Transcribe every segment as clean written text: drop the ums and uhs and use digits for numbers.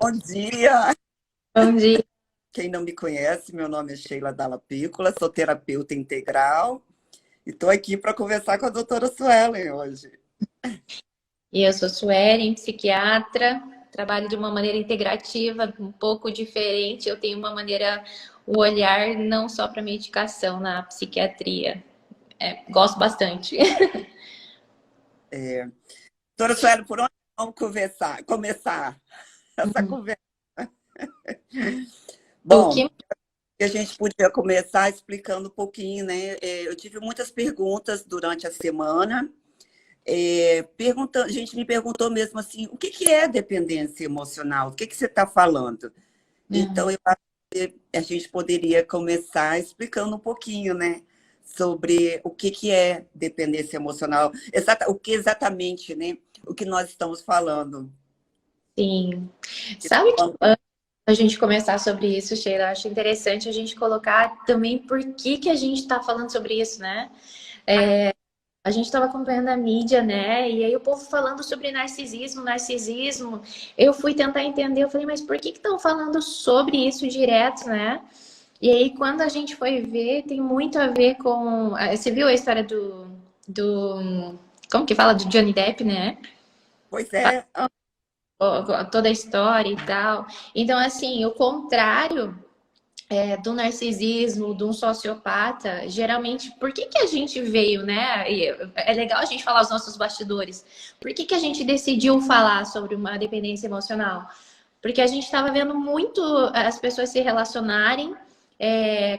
Bom dia! Bom dia. Quem não me conhece, meu nome é Sheila Dalla Piccola, sou terapeuta integral e estou aqui para conversar com a doutora Suelen hoje. E eu sou Suelen, psiquiatra, trabalho de uma maneira integrativa, um pouco diferente. Eu tenho uma maneira, o olhar não só para medicação na psiquiatria. Gosto bastante. Doutora Suelen, por onde vamos começar essa conversa? Do Bom, que? a gente podia começar explicando um pouquinho, né? Eu tive muitas perguntas durante a semana. A gente me perguntou mesmo assim, o que é dependência emocional? O que você está falando? Então, Uhum. eu acho que a gente poderia começar explicando um pouquinho, né, sobre o que é dependência emocional, o que exatamente, né, o que nós estamos falando. Sim. Sabe que antes da gente começar sobre isso, Sheila, acho interessante a gente colocar também por que a gente está falando sobre isso, né? A gente estava acompanhando a mídia, né? E aí o povo falando sobre narcisismo, narcisismo. Eu fui tentar entender, eu falei, mas por que estão falando sobre isso direto, né? E aí quando a gente foi ver, tem muito a ver com... Você viu a história como que fala? Do Johnny Depp, né? Pois é, Toda a história e tal. Então, assim, o contrário do narcisismo, de um sociopata, geralmente, por que a gente veio, né? E é legal a gente falar os nossos bastidores. Por que a gente decidiu falar sobre uma dependência emocional? Porque a gente estava vendo muito as pessoas se relacionarem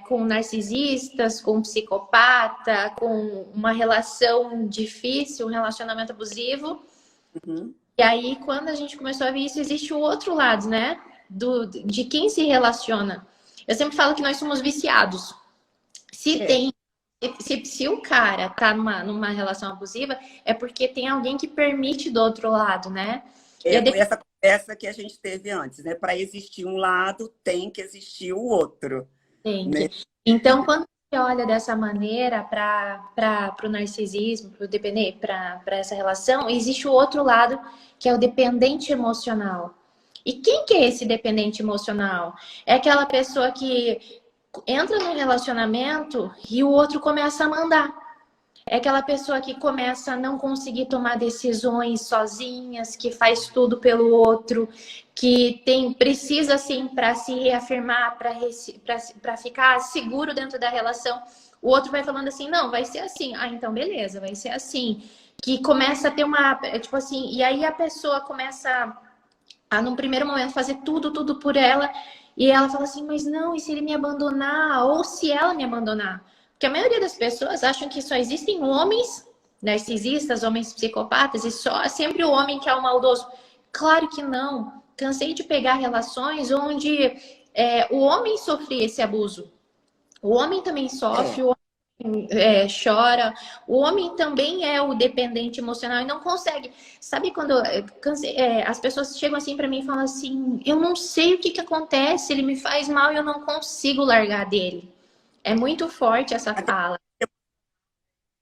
com narcisistas, com psicopata, com uma relação difícil, um relacionamento abusivo. uhum, E aí, quando a gente começou a ver isso, existe o outro lado, né? De quem se relaciona. Eu sempre falo que nós somos viciados. Se é, tem, se o cara tá numa relação abusiva, é porque tem alguém que permite do outro lado, né? E a foi essa conversa que a gente teve antes, né, para existir um lado, tem que existir o outro, né? dependente. Então, quando você olha dessa maneira para o narcisismo, para o depender, para essa relação, existe o outro lado, que é o dependente emocional. E quem que é esse dependente emocional? É aquela pessoa que entra num relacionamento e o outro começa a mandar. É aquela pessoa que começa a não conseguir tomar decisões sozinhas, que faz tudo pelo outro, que precisa assim para se reafirmar, para ficar seguro dentro da relação. O outro vai falando assim, não, vai ser assim. Ah, então beleza, vai ser assim. Que começa a ter tipo assim, e aí a pessoa começa a num primeiro momento fazer tudo por ela, e ela fala assim, mas não, e se ele me abandonar? Ou se ela me abandonar? Porque a maioria das pessoas acham que só existem homens narcisistas, homens psicopatas, e só sempre o homem que é o maldoso. Claro que não. Cansei de pegar relações onde o homem sofria esse abuso. O homem também É, sofre, o homem chora, o homem também é o dependente emocional e não consegue. Sabe quando as pessoas chegam assim para mim e falam assim: eu não sei o que acontece, ele me faz mal e eu não consigo largar dele. É muito forte essa fala.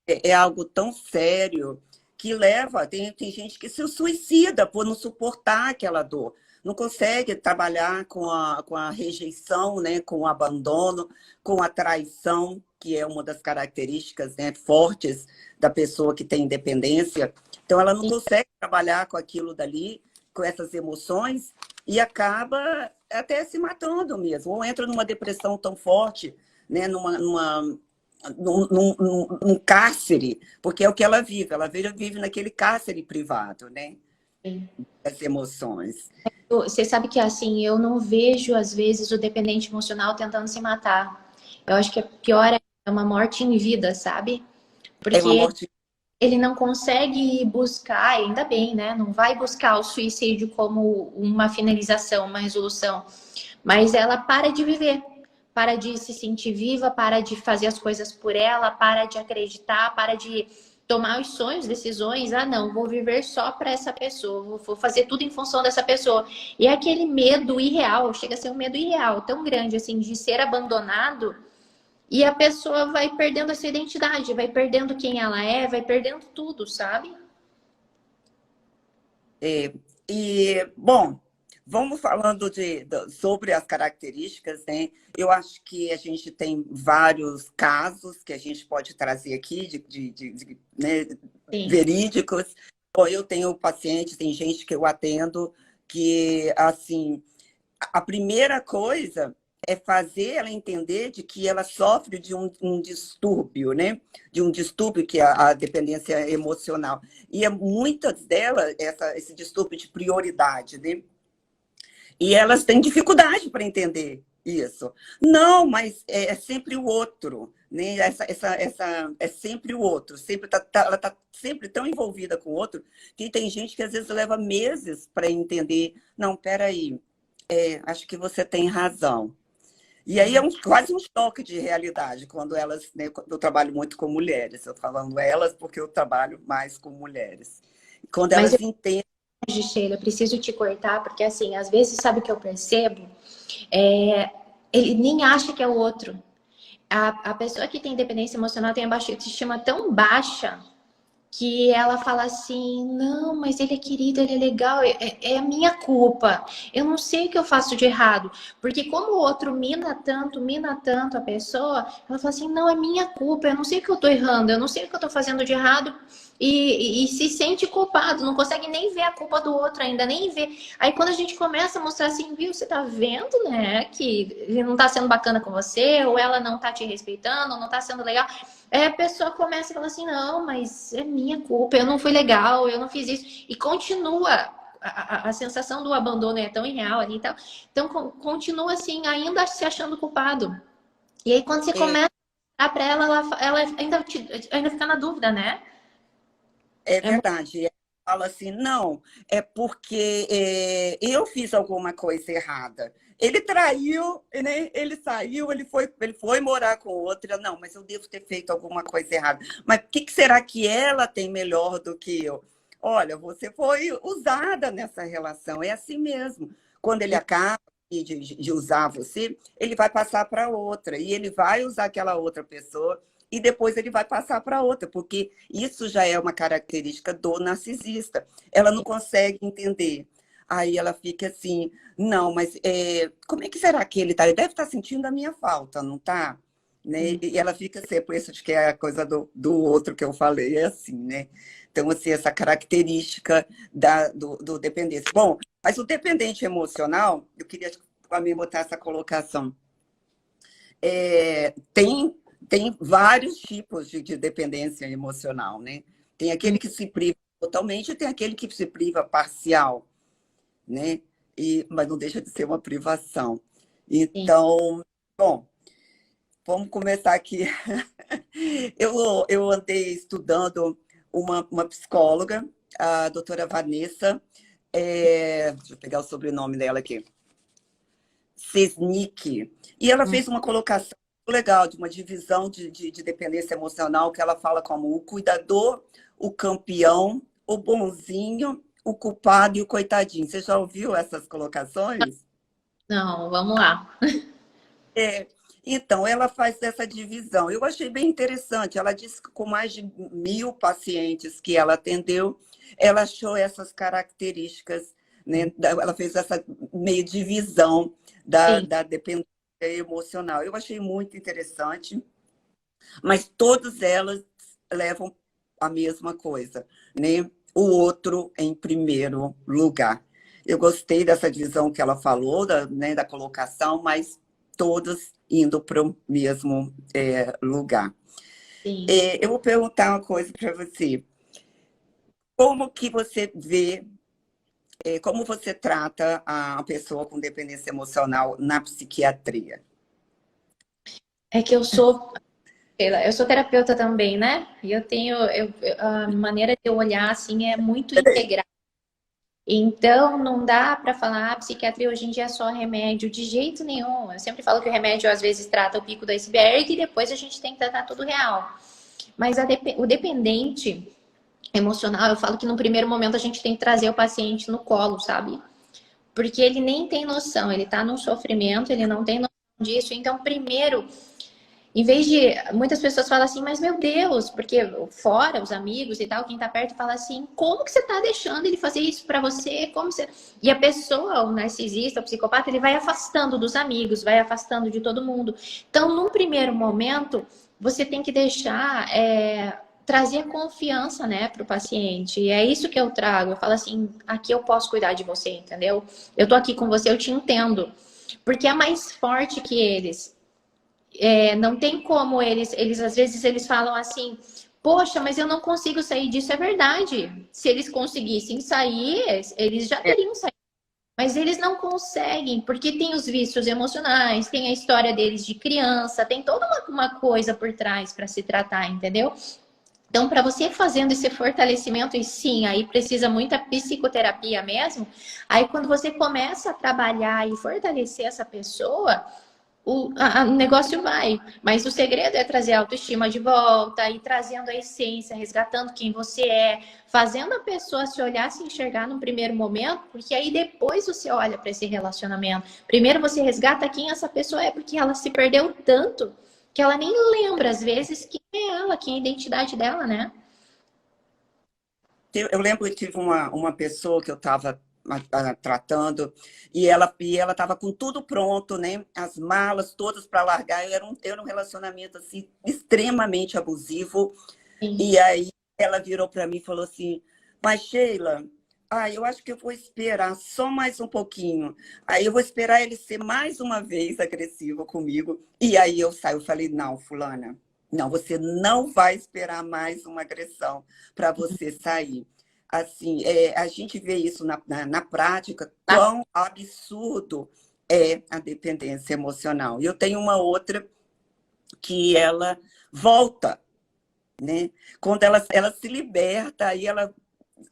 é algo tão sério que leva, tem gente que se suicida por não suportar aquela dor, não consegue trabalhar com a rejeição, né, com o abandono, com a traição, que é uma das características, né, fortes da pessoa que tem dependência. Então, ela não consegue trabalhar com aquilo dali, com essas emoções, e acaba até se matando mesmo, ou entra numa depressão tão forte, né, num cárcere, porque é o que ela vive naquele cárcere privado, né? As emoções. Você sabe que assim, eu não vejo às vezes o dependente emocional tentando se matar. Eu acho que a pior é uma morte em vida, sabe? É uma Porque morte. ele não consegue buscar, ainda bem, né? Não vai buscar o suicídio como uma finalização, uma resolução, mas ela para de viver, para de se sentir viva, para de fazer as coisas por ela, para de acreditar, para de tomar os sonhos, decisões. Ah, não, vou viver só para essa pessoa, vou fazer tudo em função dessa pessoa. E é aquele medo irreal, chega a ser um medo irreal, tão grande assim, de ser abandonado. E a pessoa vai perdendo essa identidade, vai perdendo quem ela é, vai perdendo tudo, sabe? Bom, Vamos falando sobre as características, né? Eu acho que a gente tem vários casos que a gente pode trazer aqui, né, Sim. verídicos. Bom, eu tenho pacientes, tem gente que eu atendo que, assim, a primeira coisa é fazer ela entender de que ela sofre de um distúrbio, né? De um distúrbio que é a dependência emocional. E muitas delas, esse distúrbio de prioridade, né? E elas têm dificuldade para entender isso. Não, mas é sempre o outro, né? É sempre o outro. Ela está sempre tão envolvida com o outro que tem gente que às vezes leva meses para entender. Não, peraí, acho que você tem razão. E aí é quase um choque de realidade quando elas, né, eu trabalho muito com mulheres, eu falando elas porque eu trabalho mais com mulheres. Quando Mas elas entendem. Sheila, eu preciso te cortar, porque assim, às vezes, sabe o que eu percebo? Ele nem acha que é o outro. A pessoa que tem dependência emocional tem a baixa autoestima tão baixa que ela fala assim, não, mas ele é querido, ele é legal, é a minha culpa. Eu não sei o que eu faço de errado. Porque como o outro mina tanto a pessoa, ela fala assim, não, é minha culpa, eu não sei o que eu tô errando, eu não sei o que eu tô fazendo de errado. E se sente culpado, não consegue nem ver a culpa do outro ainda, nem ver. Aí quando a gente começa a mostrar assim, viu, você tá vendo, né, que ele não tá sendo bacana com você, ou ela não tá te respeitando, ou não tá sendo legal. Aí a pessoa começa a falar assim, não, mas é minha culpa, eu não fui legal, eu não fiz isso. E continua, a sensação do abandono é tão irreal ali e tal. Então, continua assim, ainda se achando culpado. E aí, quando você começa a dar pra ela ainda fica na dúvida, né? É verdade. Ela fala assim, não, é porque eu fiz alguma coisa errada. Ele traiu, né? Ele saiu, ele foi morar com outra. Não, mas eu devo ter feito alguma coisa errada. Mas o que será que ela tem melhor do que eu? Olha, você foi usada nessa relação. É assim mesmo. Quando ele acaba de usar você, ele vai passar para outra. E ele vai usar aquela outra pessoa e depois ele vai passar para outra, porque isso já é uma característica do narcisista. Ela não consegue entender. Aí ela fica assim, não, mas como é que será que ele está? Ele deve estar sentindo a minha falta, não está? Né? E ela fica assim, por isso de que é a coisa do outro que eu falei, é assim, né? Então, assim, essa característica do dependente. Bom, mas o dependente emocional, eu queria também botar essa colocação. Tem vários tipos de dependência emocional, né? Tem aquele que se priva totalmente e tem aquele que se priva parcial, né? Mas não deixa de ser uma privação. Sim. Então, bom, vamos começar aqui. Eu andei estudando uma psicóloga, a doutora Vanessa, deixa eu pegar o sobrenome dela aqui, Sesnick, e ela fez uma colocação legal de uma divisão de dependência emocional que ela fala como o cuidador, o campeão, o bonzinho, o culpado e o coitadinho. Você já ouviu essas colocações? Não, vamos lá. Então, ela faz essa divisão. Eu achei bem interessante. Ela disse que com mais de 1.000 pacientes que ela atendeu, ela achou essas características, né? Ela fez essa meio divisão Sim. da dependência emocional. Eu achei muito interessante, mas todas elas levam a mesma coisa, né? O outro em primeiro lugar. Eu gostei dessa divisão que ela falou, né, da colocação, mas todas indo para o mesmo lugar. Sim. Eu vou perguntar uma coisa para você. Como que você vê, como você trata a pessoa com dependência emocional na psiquiatria? É que eu sou terapeuta também, né? E a maneira de eu olhar assim é muito integral. Então, não dá para falar, psiquiatria hoje em dia é só remédio, de jeito nenhum. Eu sempre falo que o remédio às vezes trata o pico do iceberg e depois a gente tem que tratar tudo real. Mas o dependente emocional, eu falo que no primeiro momento a gente tem que trazer o paciente no colo, sabe? Porque ele nem tem noção, ele tá num sofrimento, ele não tem noção disso. Então, primeiro, Em vez de... Muitas pessoas falam assim, mas meu Deus, porque fora, os amigos e tal, quem tá perto fala assim, como que você tá deixando ele fazer isso pra você? Como você... E a pessoa, o narcisista, o psicopata, ele vai afastando dos amigos, vai afastando de todo mundo. Então, num primeiro momento, você tem que deixar... trazer confiança, né, para o paciente. E é isso que eu trago. Eu falo assim, aqui eu posso cuidar de você, entendeu? Eu tô aqui com você, eu te entendo. Porque é mais forte que eles. Não tem como eles às vezes eles falam assim, poxa, mas eu não consigo sair disso. É verdade. Se eles conseguissem sair, eles já É, teriam saído. Mas eles não conseguem, porque tem os vícios emocionais, tem a história deles de criança, tem toda uma coisa por trás para se tratar, entendeu? Então, para você fazendo esse fortalecimento, e sim, aí precisa muita psicoterapia mesmo, aí quando você começa a trabalhar e fortalecer essa pessoa, o negócio vai. Mas o segredo é trazer a autoestima de volta, e trazendo a essência, resgatando quem você é, fazendo a pessoa se olhar, se enxergar no primeiro momento, porque aí depois você olha para esse relacionamento. Primeiro você resgata quem essa pessoa é, porque ela se perdeu tanto que ela nem lembra, às vezes, quem é ela, quem é a identidade dela, né? eu lembro que tive uma pessoa que eu estava tratando e ela estava com tudo pronto, né? As malas todas para largar. Era um relacionamento assim extremamente abusivo. Sim. E aí ela virou para mim e falou assim: Mas Sheila, eu acho que eu vou esperar só mais um pouquinho. Aí eu vou esperar ele ser mais uma vez agressivo comigo. E aí eu saio, eu falei: Não, fulana, não, você não vai esperar mais uma agressão para você sair. Assim, a gente vê isso na prática, quão absurdo é a dependência emocional. E eu tenho uma outra que ela volta, né? Quando ela se liberta, aí ela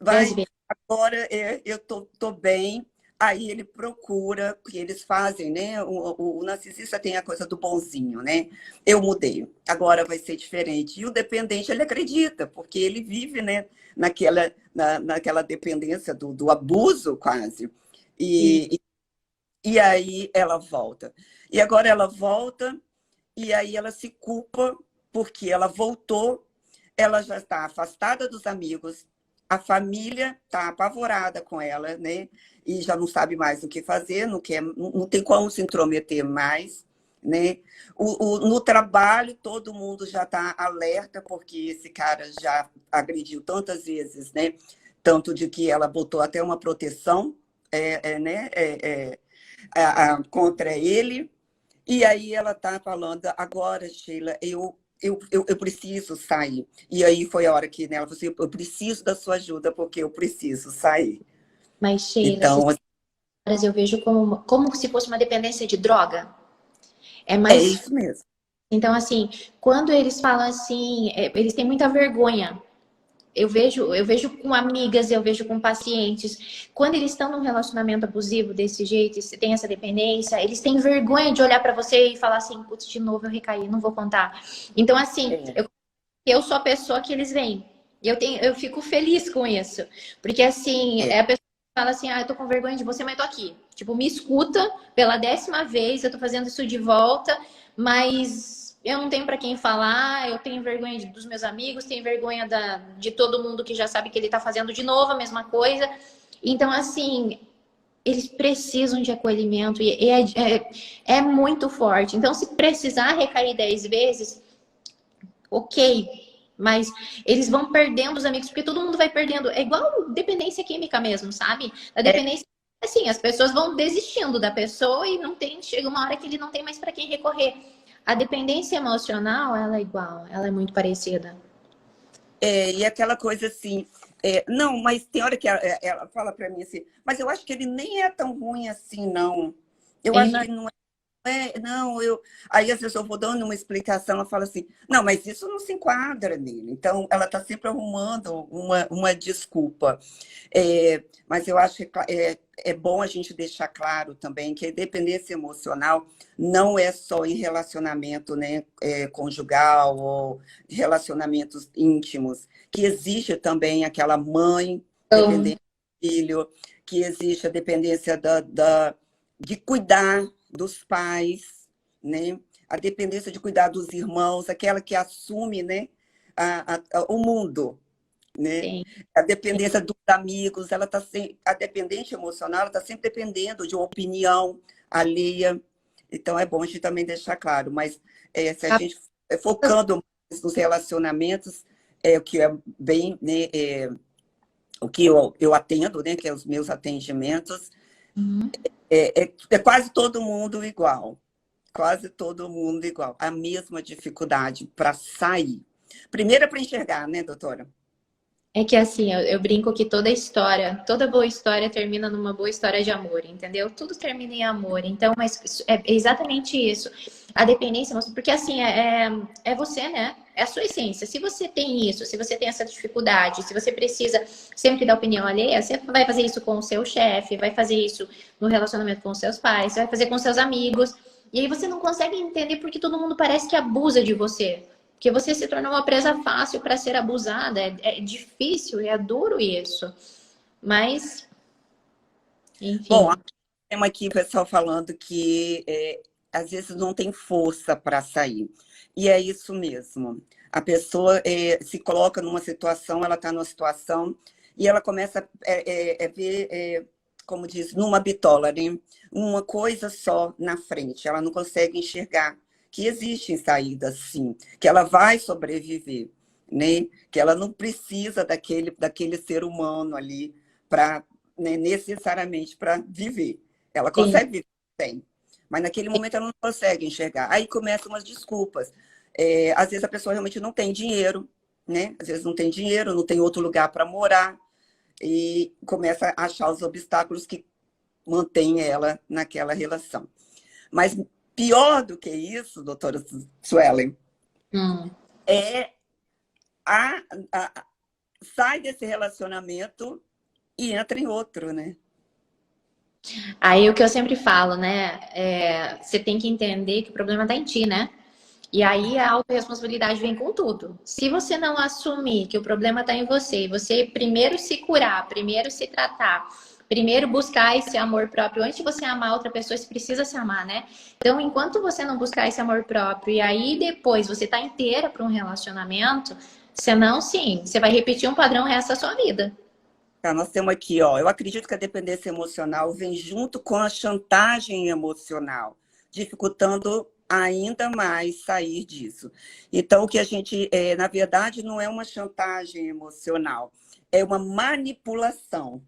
Às vai, vezes. agora eu tô bem. Aí ele procura, que eles fazem, né? O narcisista tem a coisa do bonzinho, né? Eu mudei, agora vai ser diferente. E o dependente, ele acredita, porque ele vive, né, naquela dependência do abuso, quase. E, e aí ela volta. E agora ela volta, e aí ela se culpa, porque ela voltou, ela já está afastada dos amigos, a família está apavorada com ela, né? E já não sabe mais o que fazer, não quer, não tem como se intrometer mais, né? No trabalho, todo mundo já está alerta, porque esse cara já agrediu tantas vezes, né? Tanto de que ela botou até uma proteção, né? Contra ele. E aí ela está falando, agora, Sheila, eu preciso sair. E aí foi a hora que, né, ela falou assim, eu preciso da sua ajuda, porque eu preciso sair. Mas, Sheila, essas Então, horas eu vejo como se fosse uma dependência de droga. É é mais. isso mesmo. Então, assim, quando eles falam assim, eles têm muita vergonha. Eu vejo com amigas, eu vejo com pacientes. Quando eles estão num relacionamento abusivo desse jeito, e tem essa dependência, eles têm vergonha de olhar pra você e falar assim, putz, de novo eu recaí, não vou contar. Então, assim, É, eu sou a pessoa que eles veem. E eu fico feliz com isso. Porque assim, é. é a pessoa que fala assim, eu tô com vergonha de você, mas tô aqui. Tipo, me escuta pela 10ª vez, eu tô fazendo isso de volta, mas eu não tenho para quem falar, eu tenho vergonha dos meus amigos, tenho vergonha de todo mundo que já sabe que ele tá fazendo de novo a mesma coisa. Então, assim, eles precisam de acolhimento e é muito forte. Então, se precisar recair 10 vezes, ok, mas eles vão perdendo os amigos, porque todo mundo vai perdendo. É igual dependência química mesmo, sabe? A É, dependência, assim, as pessoas vão desistindo da pessoa e não tem, chega uma hora que ele não tem mais para quem recorrer. A dependência emocional, ela é igual, ela é muito parecida. e aquela coisa assim, não, mas tem hora que ela fala para mim assim, mas eu acho que ele nem é tão ruim assim, não. Eu É acho que não não, Aí às vezes eu vou dando uma explicação, ela fala assim, não, mas isso não se enquadra nele. Então, ela está sempre arrumando uma desculpa. Mas eu acho que é bom a gente deixar claro também que a dependência emocional não é só em relacionamento, né, conjugal ou relacionamentos íntimos, que existe também aquela mãe Então, dependente do filho, que existe a dependência de cuidar dos pais, né? a dependência de cuidar dos irmãos, aquela que assume, né, o mundo, né? Sim. A dependência dos amigos, ela tá a dependente emocional, ela está sempre dependendo de uma opinião alheia. Então, é bom a gente também deixar claro, mas se a gente focando mais nos relacionamentos, o que é bem, né, o que eu atendo, né, que é os meus atendimentos, Uhum. é quase todo mundo igual. Quase todo mundo igual. A mesma dificuldade para sair. Primeiro é para enxergar, né, doutora? É que assim, eu brinco que toda história, toda boa história termina numa boa história de amor, entendeu? Tudo termina em amor. Então, mas é exatamente isso. A dependência, porque assim, é você, né? É a sua essência. Se você tem isso, se você tem essa dificuldade, se você precisa sempre dar opinião alheia, você vai fazer isso com o seu chefe, vai fazer isso no relacionamento com os seus pais, vai fazer com seus amigos. E aí você não consegue entender porque todo mundo parece que abusa de você. Porque você se tornou uma presa fácil para ser abusada. É difícil, é duro isso. Mas, Bom, enfim. temos aqui o pessoal falando que às vezes não tem força para sair. E é isso mesmo. A pessoa se coloca numa situação, ela está numa situação e ela começa a ver, como diz, numa bitola, né? Uma coisa só na frente. Ela não consegue enxergar que existem saídas, sim, que ela vai sobreviver, né? Que ela não precisa daquele ser humano ali para, né, necessariamente para viver. Ela Sim. consegue viver bem, mas naquele momento ela não consegue enxergar. Aí começam umas desculpas. Às vezes a pessoa realmente não tem dinheiro, né? Às vezes não tem dinheiro, não tem outro lugar para morar, e começa a achar os obstáculos que mantêm ela naquela relação. Mas pior do que isso, doutora Suelen, Hum. é a, a, sai desse relacionamento e entra em outro, né? Aí o que eu sempre falo, né? Você tem que entender que o problema está em ti, né? E aí a autorresponsabilidade vem com tudo. Se você não assumir que o problema está em você, e você primeiro se curar, primeiro se tratar, primeiro buscar esse amor próprio, antes de você amar outra pessoa, você precisa se amar, né? Então, enquanto você não buscar esse amor próprio e aí depois você tá inteira para um relacionamento, senão sim, você vai repetir um padrão o resto da sua vida. Tá, nós temos aqui, ó. Eu acredito que a dependência emocional vem junto com a chantagem emocional, dificultando ainda mais sair disso. Então, o que a gente, na verdade, não é uma chantagem emocional, é uma manipulação,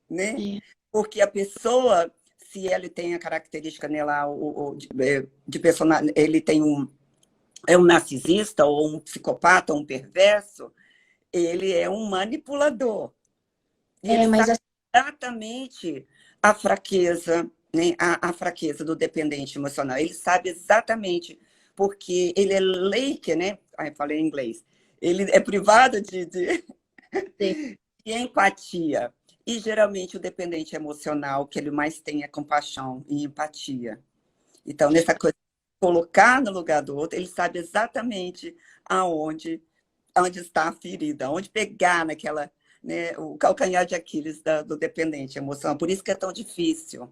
né? É. Porque a pessoa, se ele tem a característica nela, de personagem, ele tem é um narcisista ou um psicopata, ou um perverso, ele é um manipulador. E ele Mas sabe exatamente a fraqueza, né? A fraqueza do dependente emocional. Ele sabe exatamente, porque ele é leike, né? Ai, falei em inglês. Ele é privado assim, de empatia. E geralmente o dependente emocional que ele mais tem é compaixão e empatia. Então, nessa coisa de colocar no lugar do outro, ele sabe exatamente onde está a ferida, onde pegar naquela, né, o calcanhar de Aquiles do dependente emocional. Por isso que é tão difícil.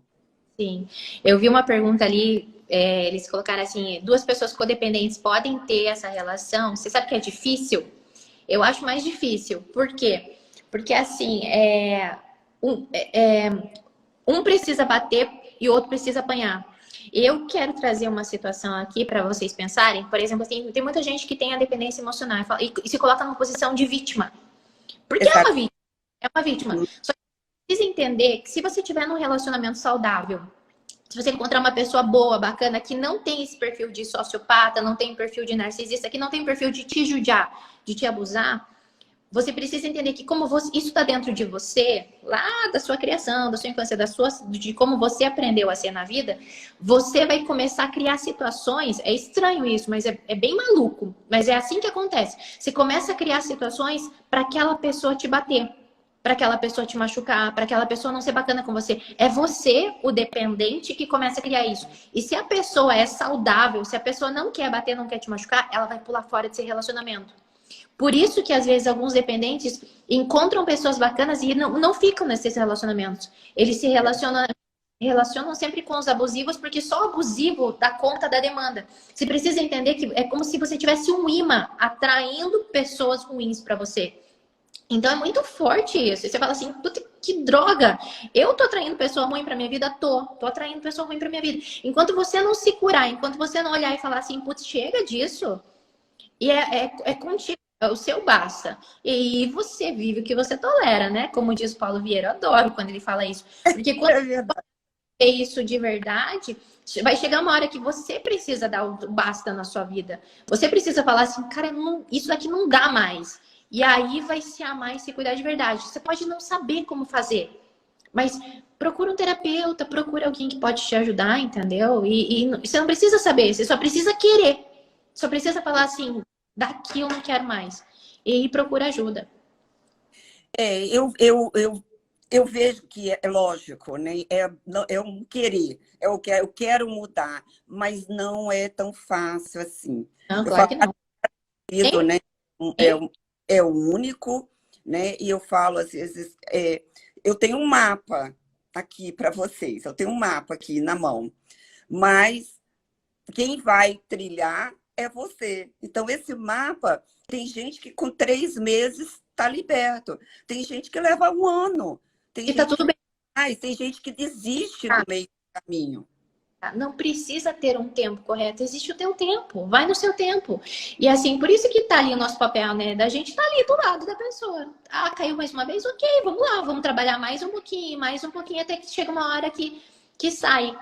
sim. Eu vi uma pergunta ali, eles colocaram assim, duas pessoas codependentes podem ter essa relação? Você sabe que é difícil? Eu acho mais difícil. Por quê? Porque assim, um, é, um precisa bater e o outro precisa apanhar. Eu quero trazer uma situação aqui para vocês pensarem. Por exemplo, assim, tem muita gente que tem a dependência emocional e se coloca numa posição de vítima. Porque é Exato. uma vítima. É uma vítima. Só que precisa entender que se você tiver num relacionamento saudável, se você encontrar uma pessoa boa, bacana, que não tem esse perfil de sociopata, não tem perfil de narcisista, que não tem perfil de te judiar, de te abusar, você precisa entender que como isso está dentro de você, lá da sua criação, da sua infância, de como você aprendeu a ser na vida, você vai começar a criar situações. É estranho isso, mas é bem maluco. Mas é assim que acontece. Você começa a criar situações para aquela pessoa te bater, para aquela pessoa te machucar, para aquela pessoa não ser bacana com você. É você, o dependente, que começa a criar isso. E se a pessoa é saudável, se a pessoa não quer bater, não quer te machucar, ela vai pular fora desse relacionamento. Por isso que, às vezes, alguns dependentes encontram pessoas bacanas e não ficam nesses relacionamentos. Eles se relacionam relacionam sempre com os abusivos, porque só o abusivo dá conta da demanda. Você precisa entender que é como se você tivesse um imã atraindo pessoas ruins para você. Então é muito forte isso. E você fala assim, puta, que droga! Eu tô atraindo pessoa ruim pra minha vida? Tô atraindo pessoa ruim pra minha vida. Enquanto você não se curar, enquanto você não olhar e falar assim, putz, chega disso. E é contigo, é o seu basta. E aí você vive o que você tolera, né? Como diz o Paulo Vieira, eu adoro quando ele fala isso. Porque quando É verdade. é isso de verdade, vai chegar uma hora que você precisa dar o basta na sua vida. Você precisa falar assim, cara, isso daqui não dá mais. E aí vai se amar e se cuidar de verdade. Você pode não saber como fazer, mas procura um terapeuta, procura alguém que pode te ajudar, entendeu? E você não precisa saber, você só precisa querer. Só precisa falar assim, daqui eu não quero mais. E aí procura ajuda. É, eu vejo que é lógico, né? É um querer, é o que eu quero mudar, mas não é tão fácil assim. Não, Eu claro falo, que não. marido, Hein? né? É, é o único, né? E eu falo às vezes, eu tenho um mapa aqui para vocês, eu tenho um mapa aqui na mão, mas quem vai trilhar é você. Então, esse mapa, tem gente que com 3 meses está liberto. Tem gente que leva um ano. Tem E tá gente tudo que bem. tem gente que desiste no meio do caminho. Não precisa ter um tempo correto, existe o teu tempo, vai no seu tempo. E assim, por isso que tá ali o nosso papel, né? Da gente tá ali do lado da pessoa. Ah, caiu mais uma vez? Ok, vamos lá, vamos trabalhar mais um pouquinho, até que chega uma hora que sai.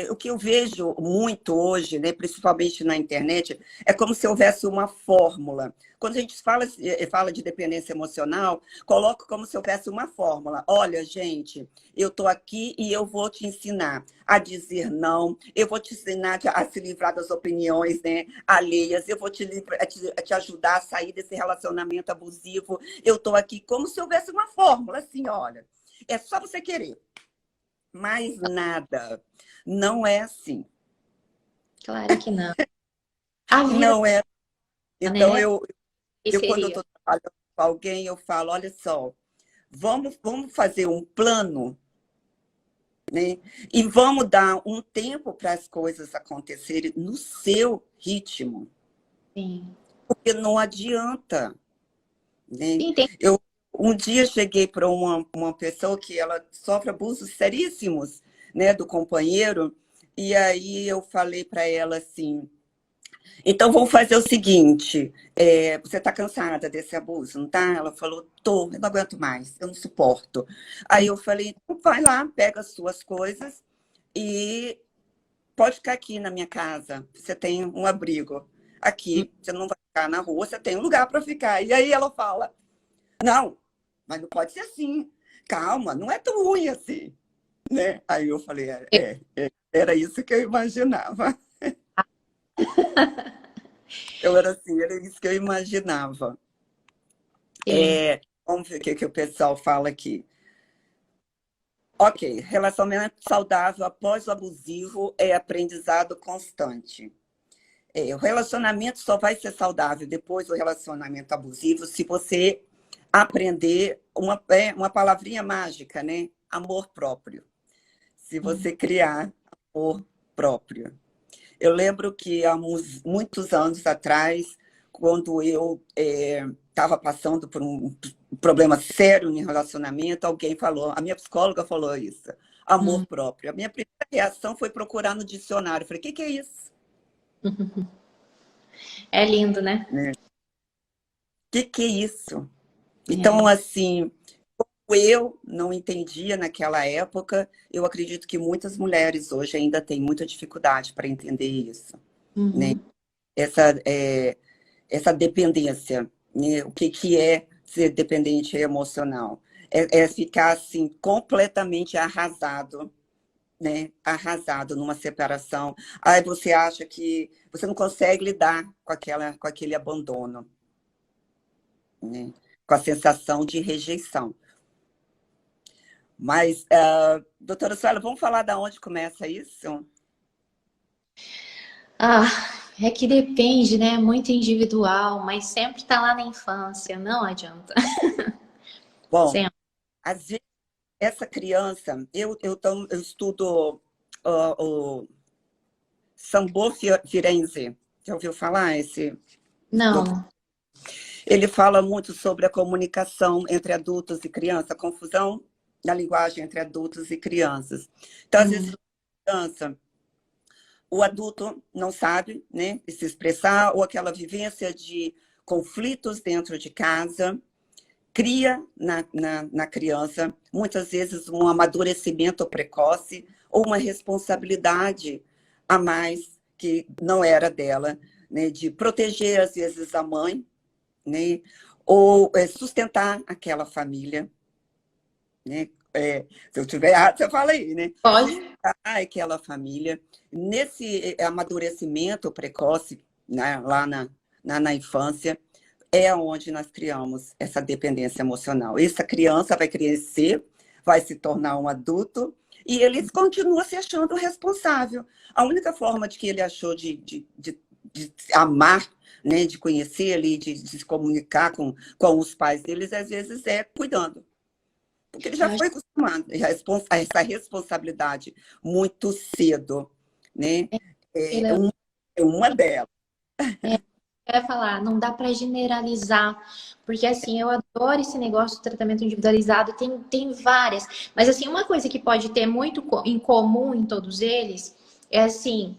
O que eu vejo muito hoje, né, principalmente na internet, é como se houvesse uma fórmula. Quando a gente fala de dependência emocional, coloca como se houvesse uma fórmula. Olha, gente, eu estou aqui e eu vou te ensinar a dizer não, eu vou te ensinar a se livrar das opiniões, né, alheias, eu vou te ajudar a sair desse relacionamento abusivo. Eu estou aqui como se houvesse uma fórmula, assim, olha, é só você querer. Mais nada. Não é assim. Claro que não. A vida, Não é. Então, né? E quando eu seria. estou trabalhando com alguém, eu falo, olha só, vamos fazer um plano, né? E vamos dar um tempo para as coisas acontecerem no seu ritmo. Sim. Porque não adianta, né? Sim, tem. Eu um dia cheguei para uma pessoa que ela sofre abusos seríssimos, né, do companheiro, e aí eu falei para ela assim, então, vamos fazer o seguinte, você está cansada desse abuso, não tá? Ela falou, tô, eu não aguento mais, eu não suporto. Aí eu falei, então vai lá, pega as suas coisas e pode ficar aqui na minha casa, você tem um abrigo aqui, você não vai ficar na rua, você tem um lugar para ficar. E aí ela fala, não, mas não pode ser assim, calma, não é tão ruim assim, né? Aí eu falei, era isso que eu imaginava. Eu era assim, era isso que eu imaginava. Sim. Vamos ver o que o pessoal fala aqui. Ok, relacionamento saudável após o abusivo é aprendizado constante. O relacionamento só vai ser saudável depois do relacionamento abusivo se você aprender uma palavrinha mágica, né? Amor próprio. Se você criar amor próprio. Eu lembro que há muitos anos atrás, quando eu estava passando por um problema sério em relacionamento, alguém falou, a minha psicóloga falou isso, amor próprio. A minha primeira reação foi procurar no dicionário. Eu falei, o que é isso? É lindo, né? Né? O que é isso? Então, É. assim, eu não entendia naquela época, eu acredito que muitas mulheres hoje ainda têm muita dificuldade para entender isso, né? Uhum. Essa dependência, né? O que é ser dependente emocional? É ficar assim completamente arrasado, né? Arrasado numa separação. Aí você acha que você não consegue lidar com aquele abandono, né? Com a sensação de rejeição. Mas, doutora Suela, vamos falar de onde começa isso? Ah, é que depende, né? Muito individual, mas sempre tá lá na infância, não adianta. Bom, Sempre. às vezes essa criança, eu estudo o Sambo Firenze. Já ouviu falar esse doutor? Não. Ele fala muito sobre a comunicação entre adultos e crianças, a confusão da linguagem entre adultos e crianças. Então, às vezes, criança, o adulto não sabe, né, se expressar, ou aquela vivência de conflitos dentro de casa, cria na criança, muitas vezes, um amadurecimento precoce ou uma responsabilidade a mais que não era dela, né, de proteger, às vezes, a mãe, né, ou sustentar aquela família, né? Se eu estiver errado, você fala aí, né? Pode? Sustentar aquela família. Nesse amadurecimento precoce, né, lá na infância, é onde nós criamos essa dependência emocional. Essa criança vai crescer, vai se tornar um adulto, e ele continua se achando responsável. A única forma de que ele achou de amar, né, de conhecer ali, de se comunicar com os pais deles, às vezes é cuidando. Porque ele já foi acostumado a essa responsabilidade muito cedo, né? É Leandro, uma delas. eu ia falar, não dá para generalizar, porque assim, eu adoro esse negócio do tratamento individualizado, tem várias, mas assim, uma coisa que pode ter muito em comum em todos eles é assim,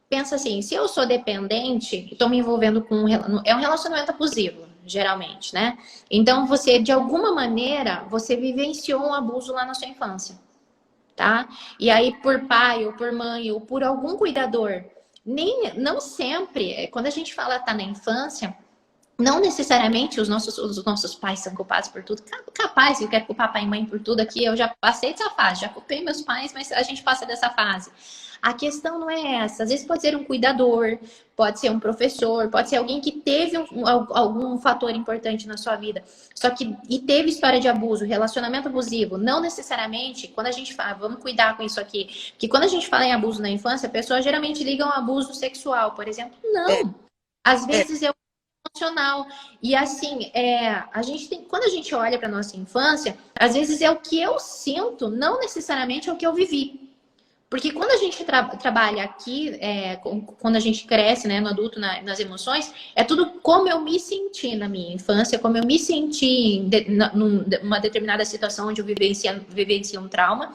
pensa assim, se eu sou dependente, estou me envolvendo com é um relacionamento abusivo, geralmente, né? Então você, de alguma maneira, você vivenciou um abuso lá na sua infância. Tá? E aí, por pai, ou por mãe, ou por algum cuidador, não sempre, quando a gente fala tá na infância, não necessariamente os nossos pais são culpados por tudo. Capaz, eu quero culpar pai e mãe por tudo aqui, eu já passei dessa fase, já culpei meus pais, mas a gente passa dessa fase. A questão não é essa. Às vezes pode ser um cuidador, pode ser um professor, pode ser alguém que teve algum fator importante na sua vida. Só que e teve história de abuso, relacionamento abusivo. Não necessariamente, quando a gente fala, vamos cuidar com isso aqui, que quando a gente fala em abuso na infância, a pessoa geralmente liga um abuso sexual, por exemplo. É, Não. Às é, vezes é emocional. E assim, a gente tem, quando a gente olha para nossa infância, às vezes é o que eu sinto, não necessariamente é o que eu vivi. Porque quando a gente trabalha aqui, quando a gente cresce, né, no adulto, nas emoções, é tudo como eu me senti na minha infância, como eu me senti numa determinada situação onde eu vivenciei um trauma,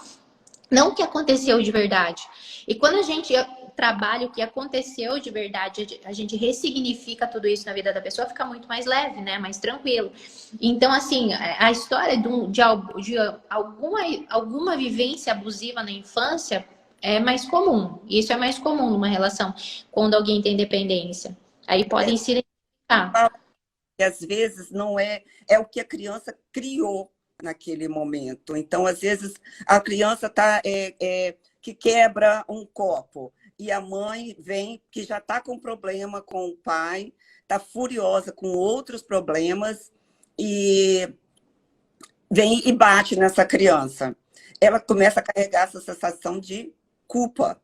não o que aconteceu de verdade. E quando a gente trabalha o que aconteceu de verdade, a gente ressignifica tudo isso na vida da pessoa, fica muito mais leve, né? Mais tranquilo. Então, assim, a história de alguma vivência abusiva na infância é mais comum. Isso é mais comum numa relação quando alguém tem dependência. Aí podem se identificar. que às vezes não é o que a criança criou naquele momento. Então, às vezes, a criança que quebra um copo e a mãe vem que já está com problema com o pai, está furiosa com outros problemas e vem e bate nessa criança. Ela começa a carregar essa sensação de culpa,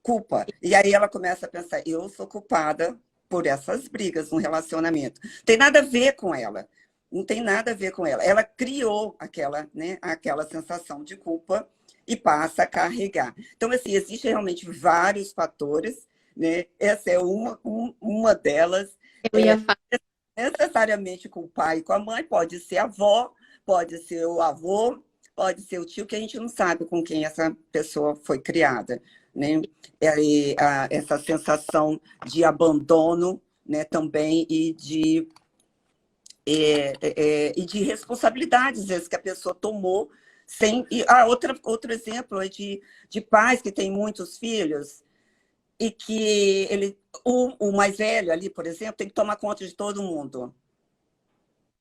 culpa. E aí ela começa a pensar, eu sou culpada por essas brigas no relacionamento. Tem nada a ver com ela. Não tem nada a ver com ela. Ela criou aquela sensação de culpa e passa a carregar. Então, assim, existem realmente vários fatores, né? Essa é uma delas. Eu ia falar. Necessariamente com o pai e com a mãe, pode ser a avó, pode ser o avô, pode ser o tio, que a gente não sabe com quem essa pessoa foi criada, né? Essa sensação de abandono, né, também, e de responsabilidades, às vezes, que a pessoa tomou sem... outro exemplo é de pais que têm muitos filhos e que o mais velho ali, por exemplo, tem que tomar conta de todo mundo,